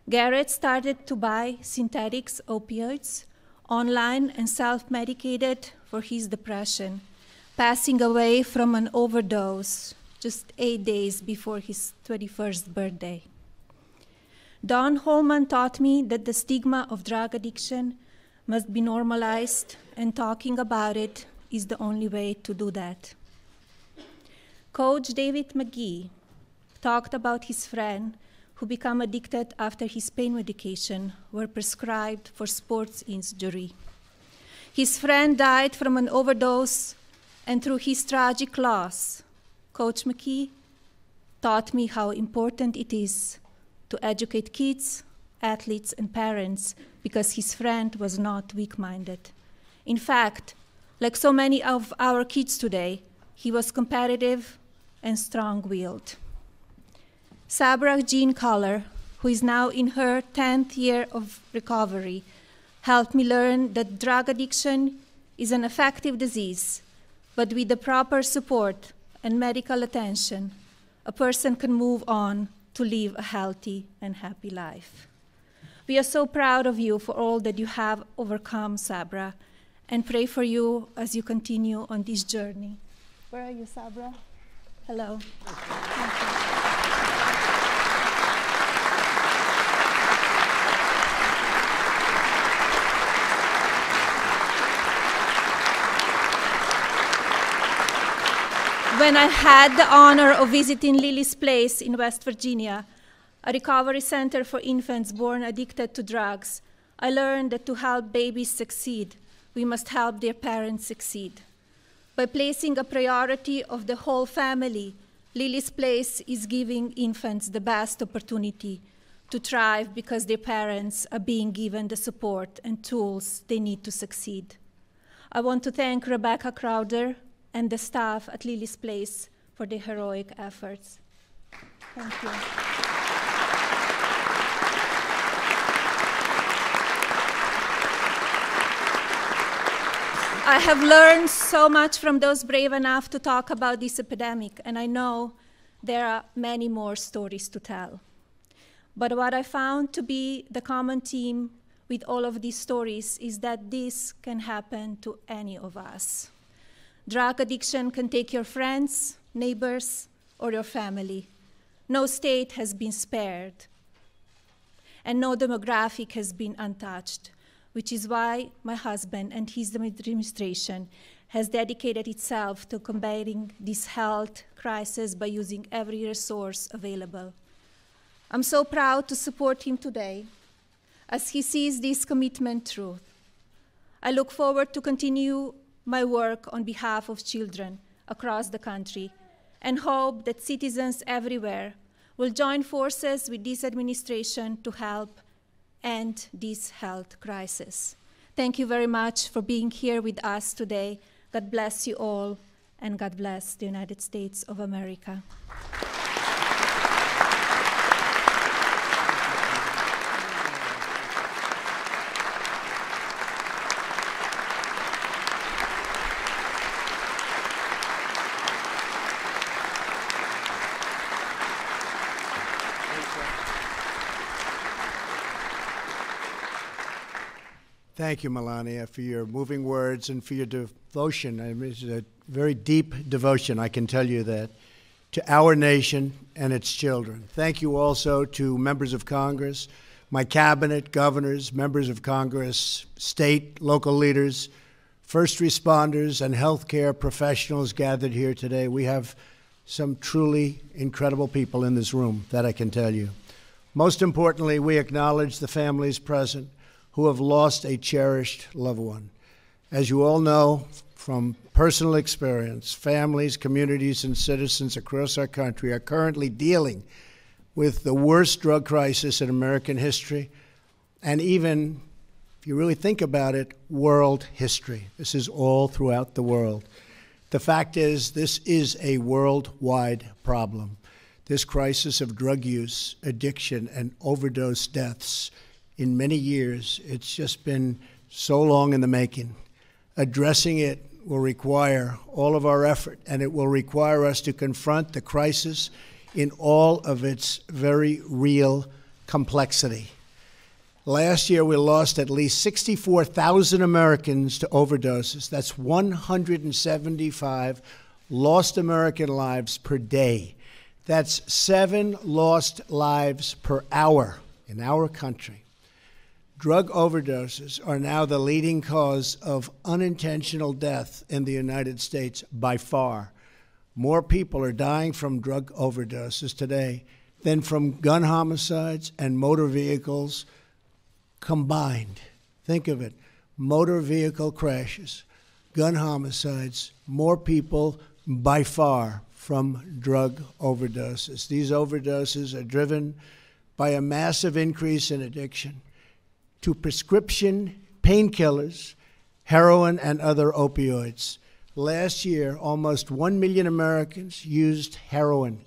Garrett started to buy synthetic opioids online and self-medicated for his depression, passing away from an overdose just 8 days before his 21st birthday. Don Holman taught me that the stigma of drug addiction must be normalized, and talking about it is the only way to do that. Coach David McGee talked about his friend who became addicted after his pain medication were prescribed for sports injury. His friend died from an overdose, and through his tragic loss, Coach McKee taught me how important it is to educate kids, athletes, and parents because his friend was not weak-minded. In fact, like so many of our kids today, he was competitive and strong-willed. Sabra Jean Collar, who is now in her 10th year of recovery, helped me learn that drug addiction is an effective disease, but with the proper support and medical attention, a person can move on to live a healthy and happy life. We are so proud of you for all that you have overcome, Sabra, and pray for you as you continue on this journey. Where are you, Sabra? Hello. Thank you. When I had the honor of visiting Lily's Place in West Virginia, a recovery center for infants born addicted to drugs, I learned that to help babies succeed, we must help their parents succeed. By placing a priority of the whole family, Lily's Place is giving infants the best opportunity to thrive because their parents are being given the support and tools they need to succeed. I want to thank Rebecca Crowder and the staff at Lily's Place for their heroic efforts. Thank you. I have learned so much from those brave enough to talk about this epidemic, and I know there are many more stories to tell. But what I found to be the common theme with all of these stories is that this can happen to any of us. Drug addiction can take your friends, neighbors, or your family. No state has been spared, and no demographic has been untouched, which is why my husband and his administration has dedicated itself to combating this health crisis by using every resource available. I'm so proud to support him today as he sees this commitment through. I look forward to continue my work on behalf of children across the country and hope that citizens everywhere will join forces with this administration to help end this health crisis. Thank you very much for being here with us today. God bless you all, and God bless the United States of America. Thank you, Melania, for your moving words and for your devotion. I mean, it's a very deep devotion, I can tell you that, to our nation and its children. Thank you also to members of Congress, my cabinet, governors, members of Congress, state, local leaders, first responders, and healthcare professionals gathered here today. We have some truly incredible people in this room, that I can tell you. Most importantly, we acknowledge the families present who have lost a cherished loved one. As you all know from personal experience, families, communities, and citizens across our country are currently dealing with the worst drug crisis in American history, and even, if you really think about it, world history. This is all throughout the world. The fact is, this is a worldwide problem. This crisis of drug use, addiction, and overdose deaths in many years, it's just been so long in the making. Addressing it will require all of our effort, and it will require us to confront the crisis in all of its very real complexity. Last year, we lost at least 64,000 Americans to overdoses. That's 175 lost American lives per day. That's 7 lost lives per hour in our country. Drug overdoses are now the leading cause of unintentional death in the United States by far. More people are dying from drug overdoses today than from gun homicides and motor vehicles combined. Think of it, motor vehicle crashes, gun homicides, more people by far from drug overdoses. These overdoses are driven by a massive increase in addiction to prescription painkillers, heroin, and other opioids. Last year, almost 1 million Americans used heroin,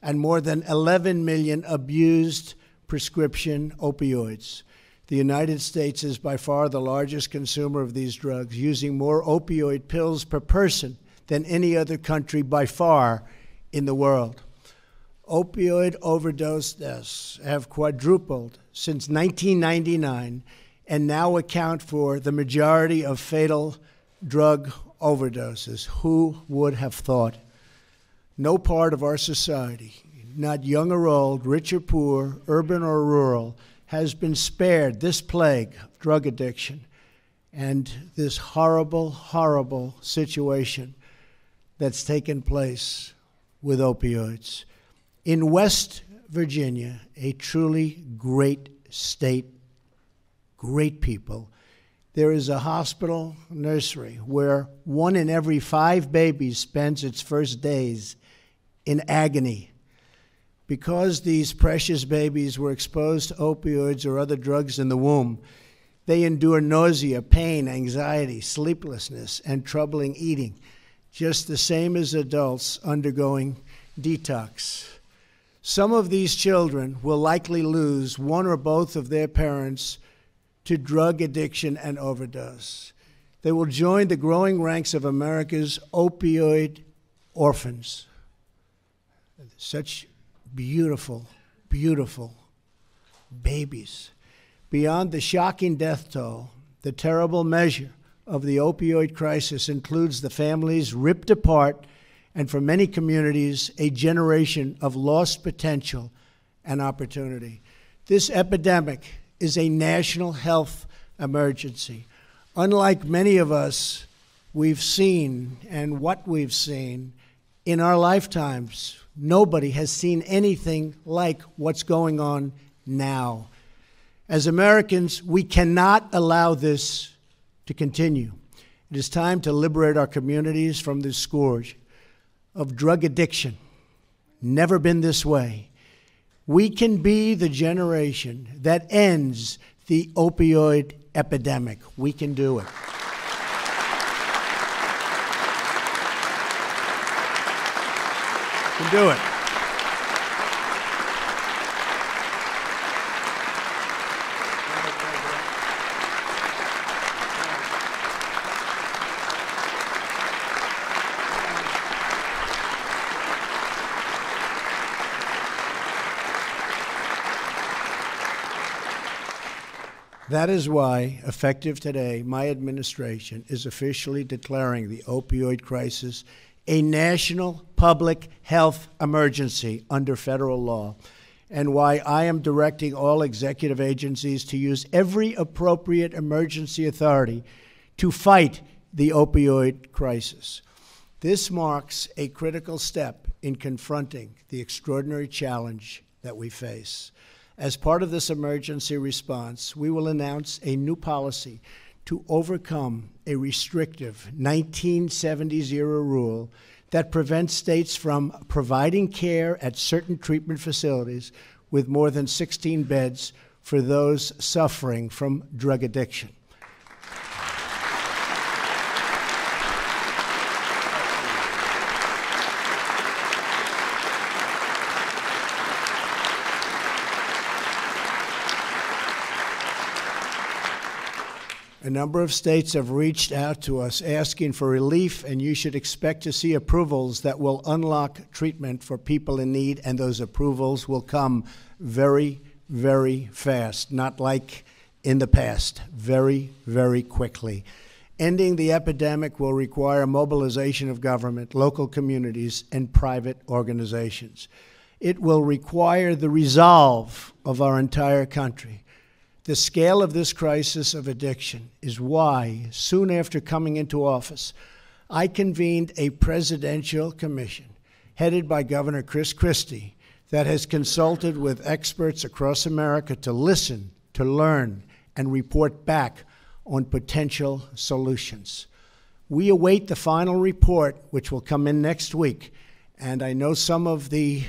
and more than 11 million abused prescription opioids. The United States is by far the largest consumer of these drugs, using more opioid pills per person than any other country by far in the world. Opioid overdose deaths have quadrupled since 1999 and now account for the majority of fatal drug overdoses. Who would have thought? No part of our society, not young or old, rich or poor, urban or rural, has been spared this plague of drug addiction and this horrible, horrible situation that's taken place with opioids. In West Virginia, a truly great state, great people, there is a hospital nursery where 1 in every 5 babies spends its first days in agony. Because these precious babies were exposed to opioids or other drugs in the womb, they endure nausea, pain, anxiety, sleeplessness, and troubling eating, just the same as adults undergoing detox. Some of these children will likely lose one or both of their parents to drug addiction and overdose. They will join the growing ranks of America's opioid orphans. Such beautiful, beautiful babies. Beyond the shocking death toll, the terrible measure of the opioid crisis includes the families ripped apart and, for many communities, a generation of lost potential and opportunity. This epidemic is a national health emergency. Unlike many of us, we've seen, and what we've seen in our lifetimes, nobody has seen anything like what's going on now. As Americans, we cannot allow this to continue. It is time to liberate our communities from this scourge of drug addiction. Never been this way. We can be the generation that ends the opioid epidemic. We can do it. We can do it. That is why, effective today, my administration is officially declaring the opioid crisis a national public health emergency under federal law, and why I am directing all executive agencies to use every appropriate emergency authority to fight the opioid crisis. This marks a critical step in confronting the extraordinary challenge that we face. As part of this emergency response, we will announce a new policy to overcome a restrictive 1970s-era rule that prevents states from providing care at certain treatment facilities with more than 16 beds for those suffering from drug addiction. A number of states have reached out to us asking for relief, and you should expect to see approvals that will unlock treatment for people in need, and those approvals will come very, very fast, not like in the past, very, very quickly. Ending the epidemic will require mobilization of government, local communities, and private organizations. It will require the resolve of our entire country. The scale of this crisis of addiction is why, soon after coming into office, I convened a presidential commission headed by Governor Chris Christie that has consulted with experts across America to listen, to learn, and report back on potential solutions. We await the final report, which will come in next week, And I know some of the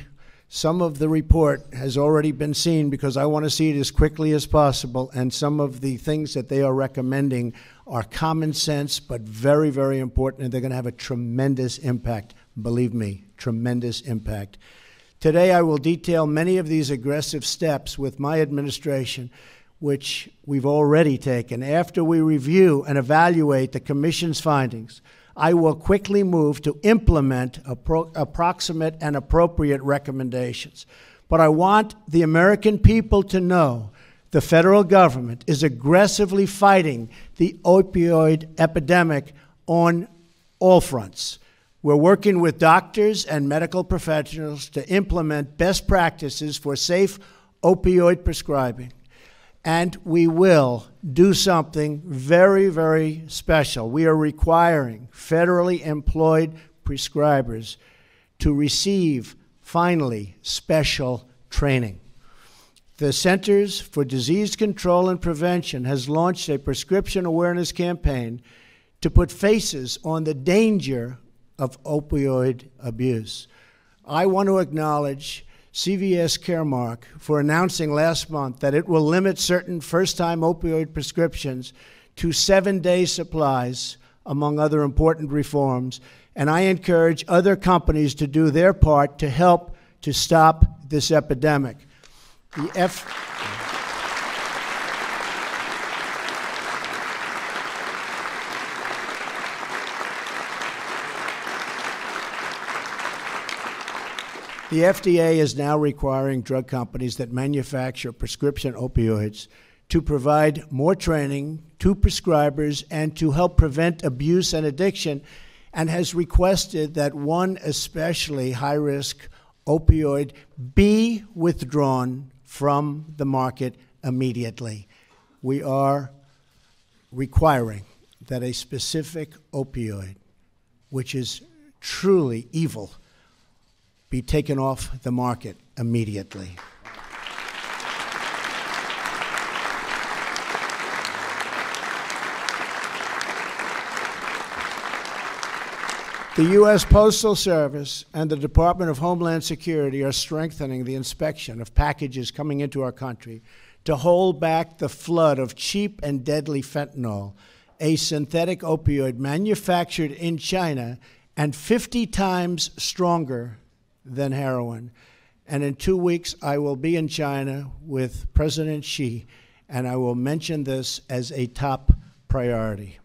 report has already been seen because I want to see it as quickly as possible. And some of the things that they are recommending are common sense, but very, very important. And they're going to have a tremendous impact. Believe me, tremendous impact. Today, I will detail many of these aggressive steps with my administration, which we've already taken. After we review and evaluate the Commission's findings, I will quickly move to implement approximate and appropriate recommendations. But I want the American people to know the federal government is aggressively fighting the opioid epidemic on all fronts. We're working with doctors and medical professionals to implement best practices for safe opioid prescribing. And we will do something very, very special. We are requiring federally employed prescribers to receive, finally, special training. The Centers for Disease Control and Prevention has launched a prescription awareness campaign to put faces on the danger of opioid abuse. I want to acknowledge CVS Caremark for announcing last month that it will limit certain first-time opioid prescriptions to 7-day supplies, among other important reforms. And I encourage other companies to do their part to help to stop this epidemic. The FDA is now requiring drug companies that manufacture prescription opioids to provide more training to prescribers and to help prevent abuse and addiction, and has requested that one especially high-risk opioid be withdrawn from the market immediately. We are requiring that a specific opioid, which is truly evil, be taken off the market immediately. The U.S. Postal Service and the Department of Homeland Security are strengthening the inspection of packages coming into our country to hold back the flood of cheap and deadly fentanyl, a synthetic opioid manufactured in China and 50 times stronger than heroin. And in 2 weeks, I will be in China with President Xi, and I will mention this as a top priority.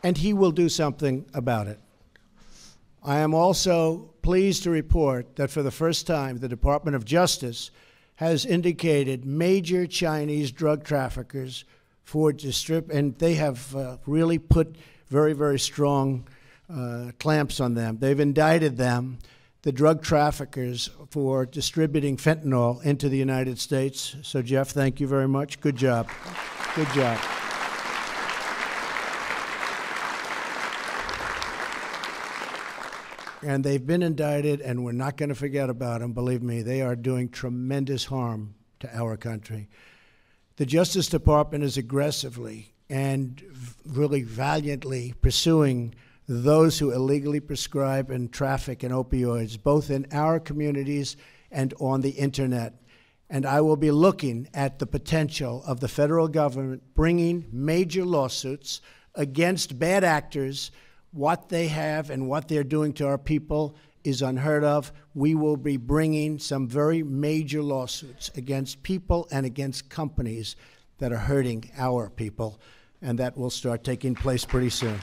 And he will do something about it. I am also pleased to report that for the first time, the Department of Justice has indicated major Chinese drug traffickers for and they have really put very, very strong clamps on them. They've indicted them, the drug traffickers, for distributing fentanyl into the United States. So, Jeff, thank you very much. Good job. Good job. And they've been indicted, and we're not going to forget about them. Believe me, they are doing tremendous harm to our country. The Justice Department is aggressively and really valiantly pursuing those who illegally prescribe and traffic in opioids, both in our communities and on the internet. And I will be looking at the potential of the federal government bringing major lawsuits against bad actors. What they have and what they're doing to our people is unheard of. We will be bringing some very major lawsuits against people and against companies that are hurting our people, and that will start taking place pretty soon.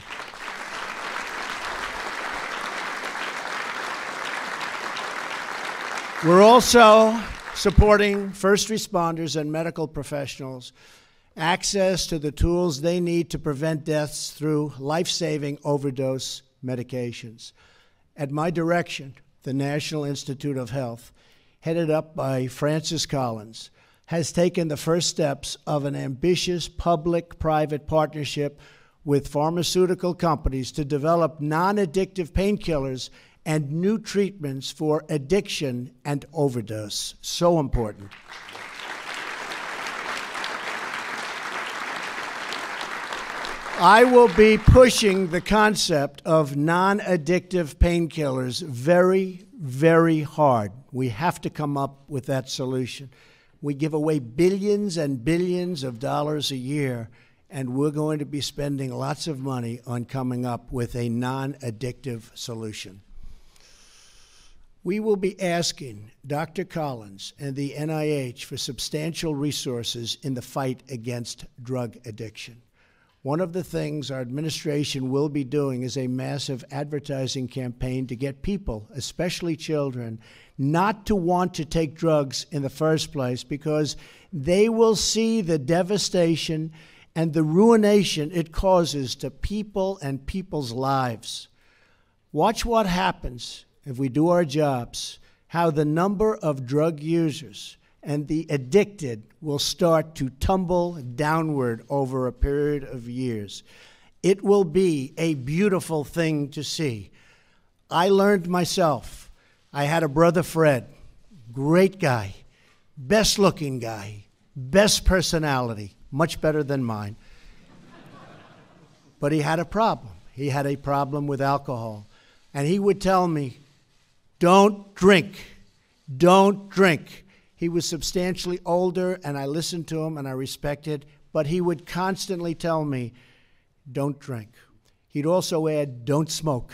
We're also supporting first responders and medical professionals access to the tools they need to prevent deaths through life-saving overdose medications. At my direction, the National Institute of Health, headed up by Francis Collins, has taken the first steps of an ambitious public-private partnership with pharmaceutical companies to develop non-addictive painkillers and new treatments for addiction and overdose. So important. I will be pushing the concept of non-addictive painkillers very, very hard. We have to come up with that solution. We give away billions and billions of dollars a year, and we're going to be spending lots of money on coming up with a non-addictive solution. We will be asking Dr. Collins and the NIH for substantial resources in the fight against drug addiction. One of the things our administration will be doing is a massive advertising campaign to get people, especially children, not to want to take drugs in the first place, because they will see the devastation and the ruination it causes to people and people's lives. Watch what happens if we do our jobs, how the number of drug users and the addicted will start to tumble downward over a period of years. It will be a beautiful thing to see. I learned myself. I had a brother, Fred, great guy, best looking guy, best personality, much better than mine. But he had a problem. He had a problem with alcohol. And he would tell me, don't drink, don't drink. He was substantially older, and I listened to him, and I respected, but he would constantly tell me, don't drink. He'd also add, don't smoke.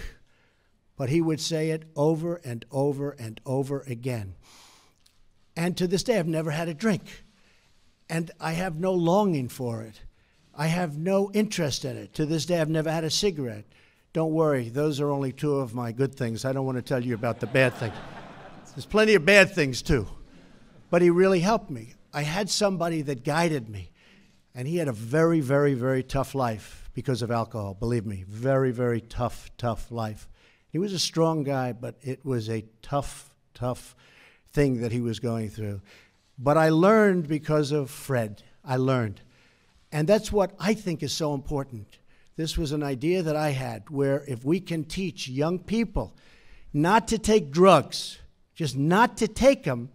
But he would say it over and over and over again. And to this day, I've never had a drink. And I have no longing for it. I have no interest in it. To this day, I've never had a cigarette. Don't worry, those are only two of my good things. I don't want to tell you about the bad things. There's plenty of bad things, too. But he really helped me. I had somebody that guided me, and he had a very, very, very tough life because of alcohol, believe me. Very, very tough, tough life. He was a strong guy, but it was a tough, tough thing that he was going through. But I learned because of Fred. I learned. And that's what I think is so important. This was an idea that I had, where if we can teach young people not to take drugs, just not to take them.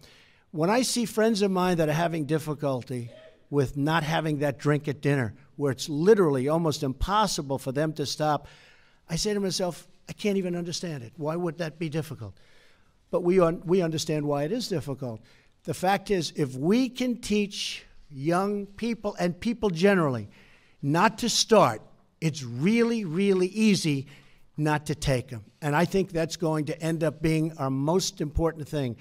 When I see friends of mine that are having difficulty with not having that drink at dinner, where it's literally almost impossible for them to stop, I say to myself, I can't even understand it. Why would that be difficult? But we understand why it is difficult. The fact is, if we can teach young people and people generally not to start, it's really, really easy not to take them. And I think that's going to end up being our most important thing.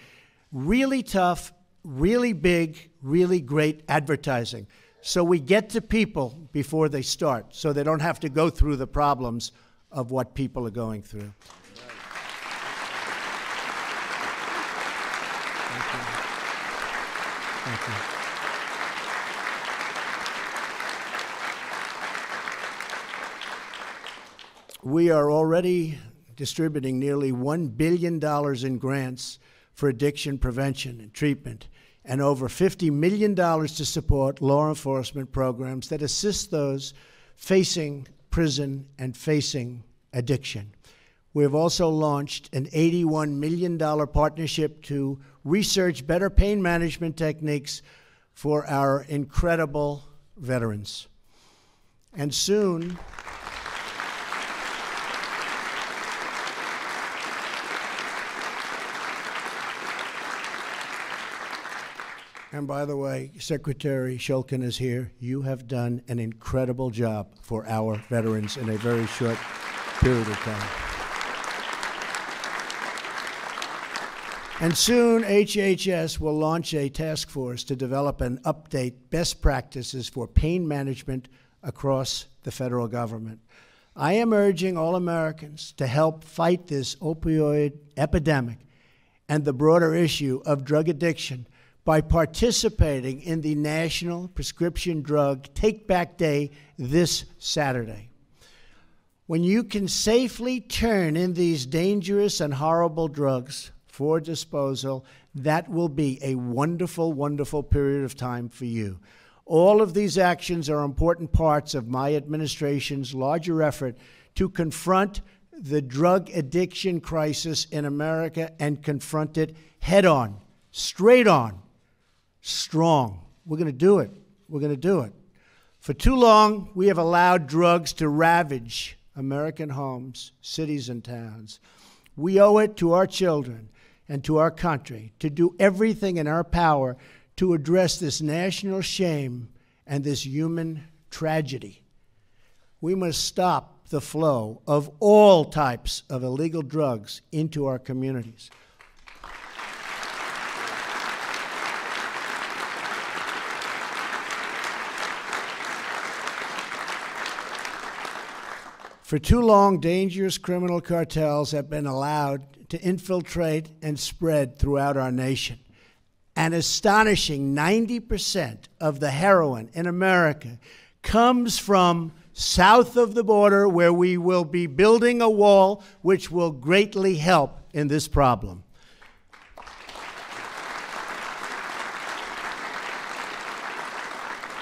Really tough, really big, really great advertising. So we get to people before they start, so they don't have to go through the problems of what people are going through. Thank you. Thank you. We are already distributing nearly $1 billion in grants for addiction prevention and treatment, and over $50 million to support law enforcement programs that assist those facing prison and facing addiction. We have also launched an $81 million partnership to research better pain management techniques for our incredible veterans. And soon, and by the way, Secretary Shulkin is here. You have done an incredible job for our veterans in a very short period of time. And soon, HHS will launch a task force to develop and update best practices for pain management across the federal government. I am urging all Americans to help fight this opioid epidemic and the broader issue of drug addiction by participating in the National Prescription Drug Take-Back Day this Saturday. When you can safely turn in these dangerous and horrible drugs for disposal, that will be a wonderful, wonderful period of time for you. All of these actions are important parts of my administration's larger effort to confront the drug addiction crisis in America and confront it head on, straight on, strong. We're going to do it. We're going to do it. For too long, we have allowed drugs to ravage American homes, cities, and towns. We owe it to our children and to our country to do everything in our power to address this national shame and this human tragedy. We must stop the flow of all types of illegal drugs into our communities. For too long, dangerous criminal cartels have been allowed to infiltrate and spread throughout our nation. An astonishing 90% of the heroin in America comes from south of the border, where we will be building a wall which will greatly help in this problem.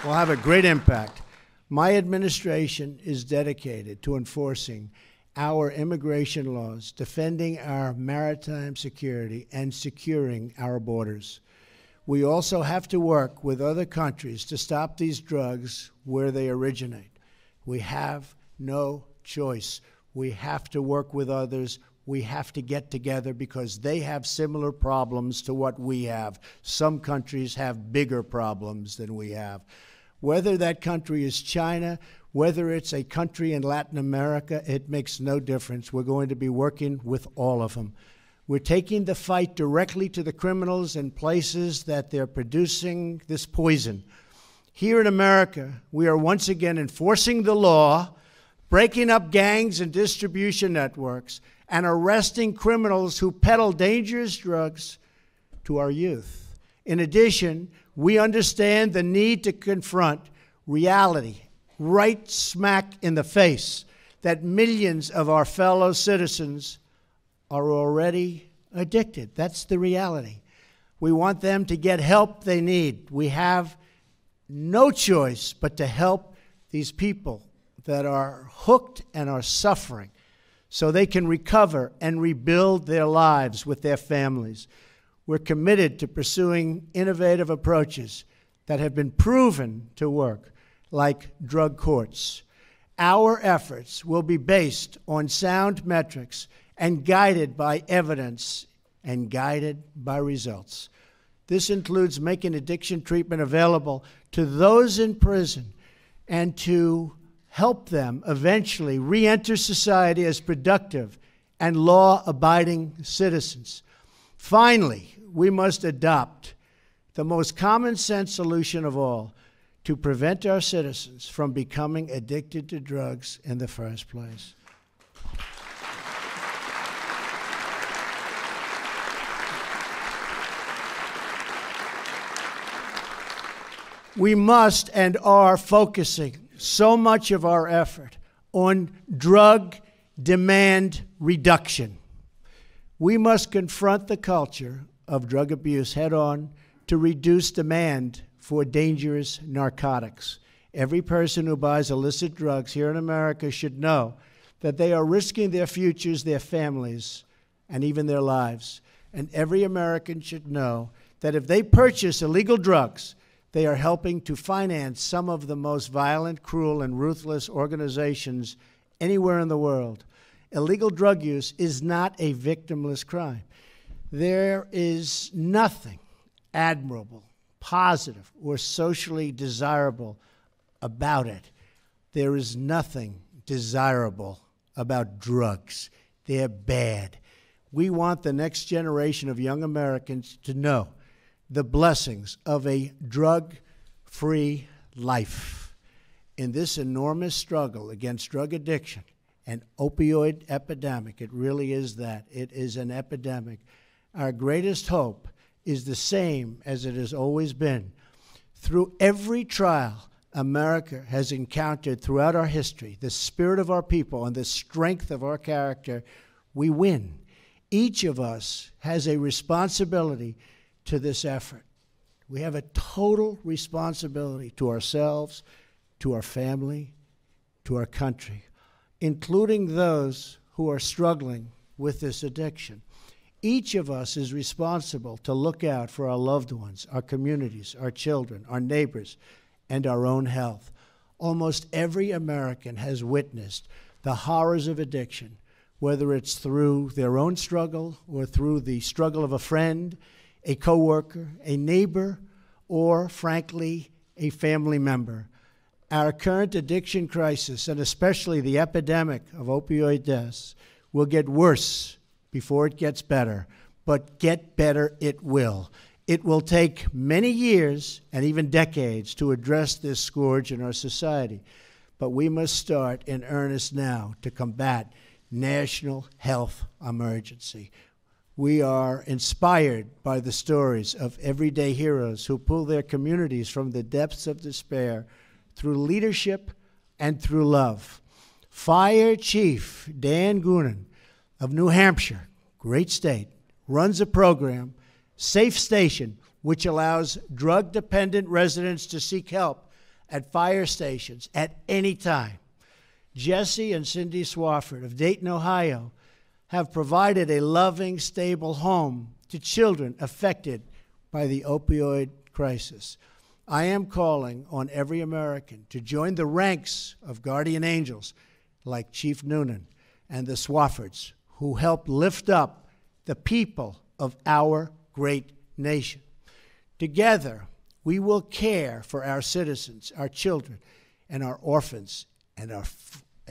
Will have a great impact. My administration is dedicated to enforcing our immigration laws, defending our maritime security, and securing our borders. We also have to work with other countries to stop these drugs where they originate. We have no choice. We have to work with others. We have to get together because they have similar problems to what we have. Some countries have bigger problems than we have. Whether that country is China, whether it's a country in Latin America, it makes no difference. We're going to be working with all of them. We're taking the fight directly to the criminals in places that they're producing this poison. Here in America, we are once again enforcing the law, breaking up gangs and distribution networks, and arresting criminals who peddle dangerous drugs to our youth. In addition, we understand the need to confront reality right smack in the face that millions of our fellow citizens are already addicted. That's the reality. We want them to get help they need. We have no choice but to help these people that are hooked and are suffering so they can recover and rebuild their lives with their families. We're committed to pursuing innovative approaches that have been proven to work, like drug courts. Our efforts will be based on sound metrics and guided by evidence and guided by results. This includes making addiction treatment available to those in prison and to help them eventually re-enter society as productive and law-abiding citizens. Finally, we must adopt the most common sense solution of all to prevent our citizens from becoming addicted to drugs in the first place. We must and are focusing so much of our effort on drug demand reduction. We must confront the culture of drug abuse head on to reduce demand for dangerous narcotics. Every person who buys illicit drugs here in America should know that they are risking their futures, their families, and even their lives. And every American should know that if they purchase illegal drugs, they are helping to finance some of the most violent, cruel, and ruthless organizations anywhere in the world. Illegal drug use is not a victimless crime. There is nothing admirable, positive, or socially desirable about it. There is nothing desirable about drugs. They're bad. We want the next generation of young Americans to know the blessings of a drug-free life. In this enormous struggle against drug addiction and opioid epidemic, it really is that. It is an epidemic. Our greatest hope is the same as it has always been. Through every trial America has encountered throughout our history, the spirit of our people and the strength of our character, we win. Each of us has a responsibility to this effort. We have a total responsibility to ourselves, to our family, to our country, including those who are struggling with this addiction. Each of us is responsible to look out for our loved ones, our communities, our children, our neighbors, and our own health. Almost every American has witnessed the horrors of addiction, whether it's through their own struggle or through the struggle of a friend, a coworker, a neighbor, or, frankly, a family member. Our current addiction crisis, and especially the epidemic of opioid deaths, will get worse before it gets better, but get better it will. It will take many years and even decades to address this scourge in our society, but we must start in earnest now to combat national health emergency. We are inspired by the stories of everyday heroes who pull their communities from the depths of despair through leadership and through love. Fire Chief Dan Goonan of New Hampshire, great state, runs a program, Safe Station, which allows drug-dependent residents to seek help at fire stations at any time. Jesse and Cindy Swafford of Dayton, Ohio, have provided a loving, stable home to children affected by the opioid crisis. I am calling on every American to join the ranks of guardian angels like Chief Noonan and the Swaffords, who help lift up the people of our great nation. Together, we will care for our citizens, our children, and our orphans, and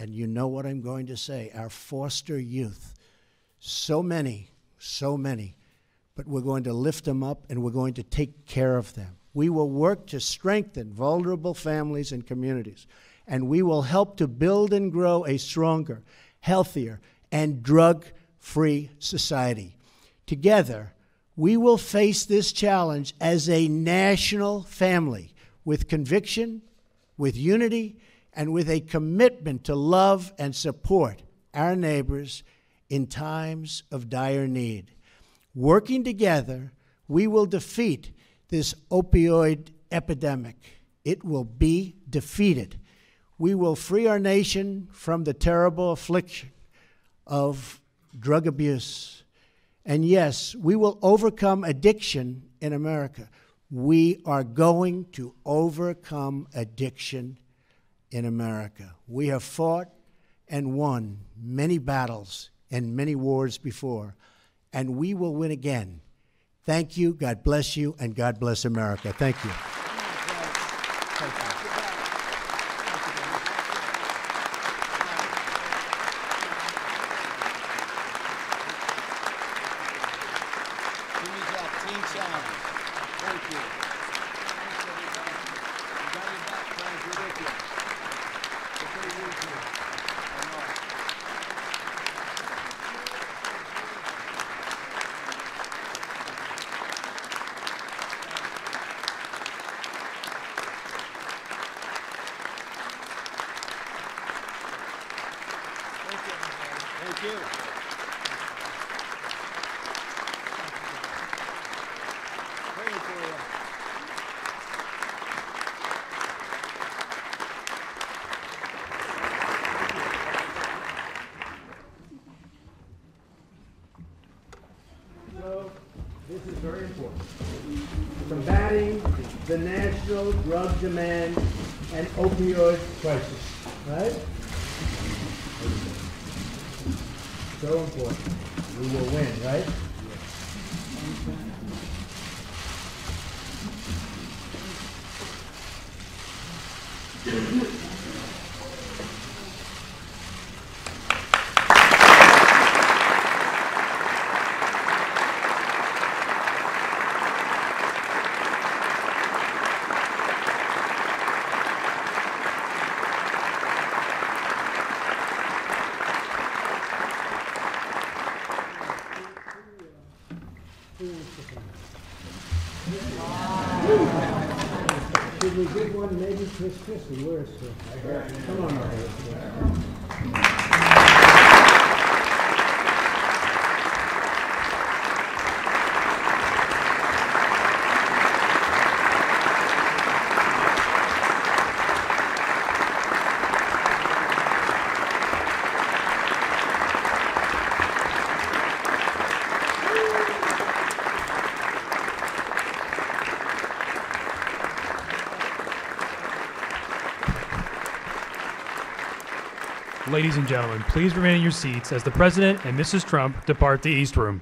you know what I'm going to say, our foster youth. So many, but we're going to lift them up and we're going to take care of them. We will work to strengthen vulnerable families and communities, and we will help to build and grow a stronger, healthier, and drug-free society. Together, we will face this challenge as a national family with conviction, with unity, and with a commitment to love and support our neighbors in times of dire need. Working together, we will defeat this opioid epidemic. It will be defeated. We will free our nation from the terrible affliction of drug abuse. And yes, we will overcome addiction in America. We are going to overcome addiction in America. We have fought and won many battles and many wars before, and we will win again. Thank you, God bless you, and God bless America. Thank you. Thank you. Thank you. Praying for you. So, this is very important. Combating the national drug demand and opioid crisis, right? So important. We will win, right? Should we give one maybe Chris Christie? Where is Chris? Come on over here. Ladies and gentlemen, please remain in your seats as the President and Mrs. Trump depart the East Room.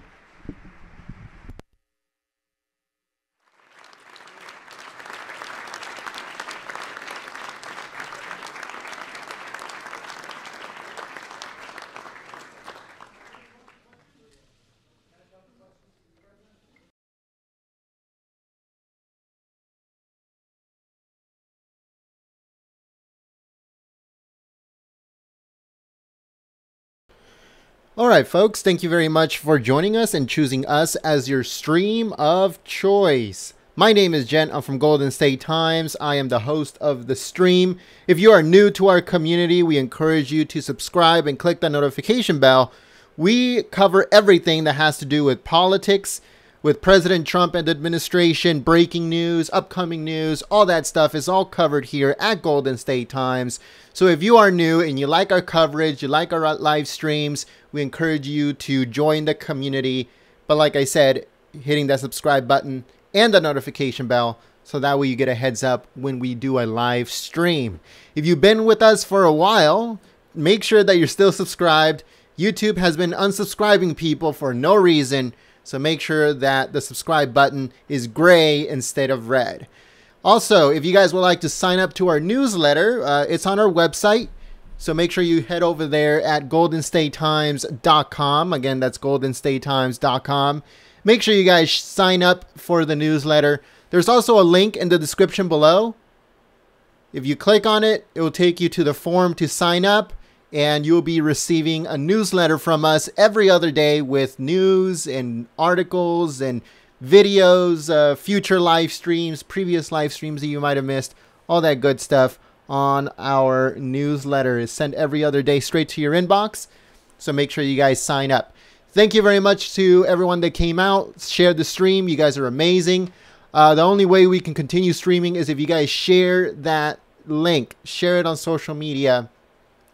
All right, folks, thank you very much for joining us and choosing us as your stream of choice. My name is Jen. I'm from Golden State Times. I am the host of the stream. If you are new to our community, we encourage you to subscribe and click the notification bell. We cover everything that has to do with politics, with President Trump and the administration, breaking news, upcoming news, all that stuff is all covered here at Golden State Times. So if you are new and you like our coverage, you like our live streams, we encourage you to join the community. But like I said, hitting that subscribe button and the notification bell, so that way you get a heads up when we do a live stream. If you've been with us for a while, make sure that you're still subscribed. YouTube has been unsubscribing people for no reason, so make sure that the subscribe button is gray instead of red. Also, if you guys would like to sign up to our newsletter, it's on our website. So make sure you head over there at goldenstatetimes.com. Again, that's goldenstatetimes.com. Make sure you guys sign up for the newsletter. There's also a link in the description below. If you click on it, it will take you to the form to sign up, and you'll be receiving a newsletter from us every other day with news and articles and videos, future live streams, previous live streams that you might have missed, all that good stuff on our newsletter is sent every other day straight to your inbox. So make sure you guys sign up. Thank you very much to everyone that came out, shared the stream. You guys are amazing. The only way we can continue streaming is if you guys share that link, share it on social media,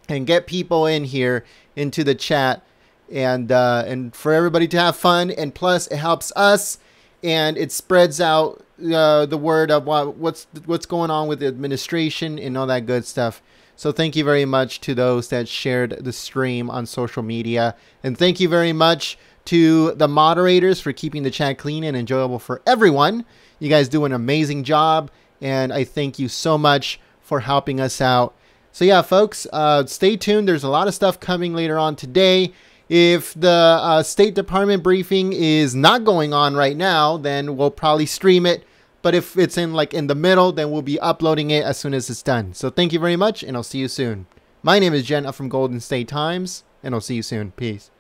and get people in here into the chat, and for everybody to have fun. And plus, it helps us, and it spreads out the word of what's going on with the administration and all that good stuff. So thank you very much to those that shared the stream on social media, and thank you very much to the moderators for keeping the chat clean and enjoyable for everyone. You guys do an amazing job, and I thank you so much for helping us out. So yeah, folks, stay tuned. There's a lot of stuff coming later on today. If the State Department briefing is not going on right now, then we'll probably stream it. But if it's in the middle, then we'll be uploading it as soon as it's done. So thank you very much, and I'll see you soon. My name is Jen. I'm from Golden State Times, and I'll see you soon. Peace.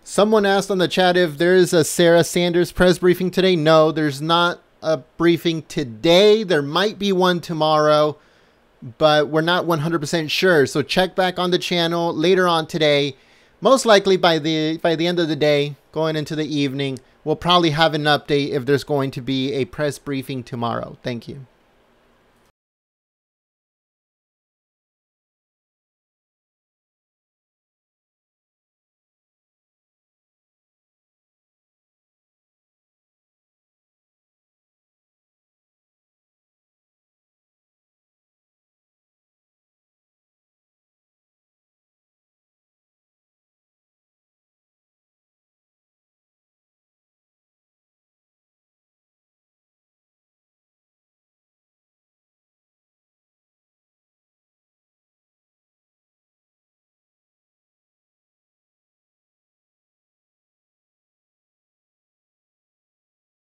Someone asked on the chat if there's a Sarah Sanders press briefing today. No, there's not a briefing today. There might be one tomorrow, but we're not 100% sure. So check back on the channel later on today. Most likely by the end of the day, going into the evening, we'll probably have an update if there's going to be a press briefing tomorrow. Thank you.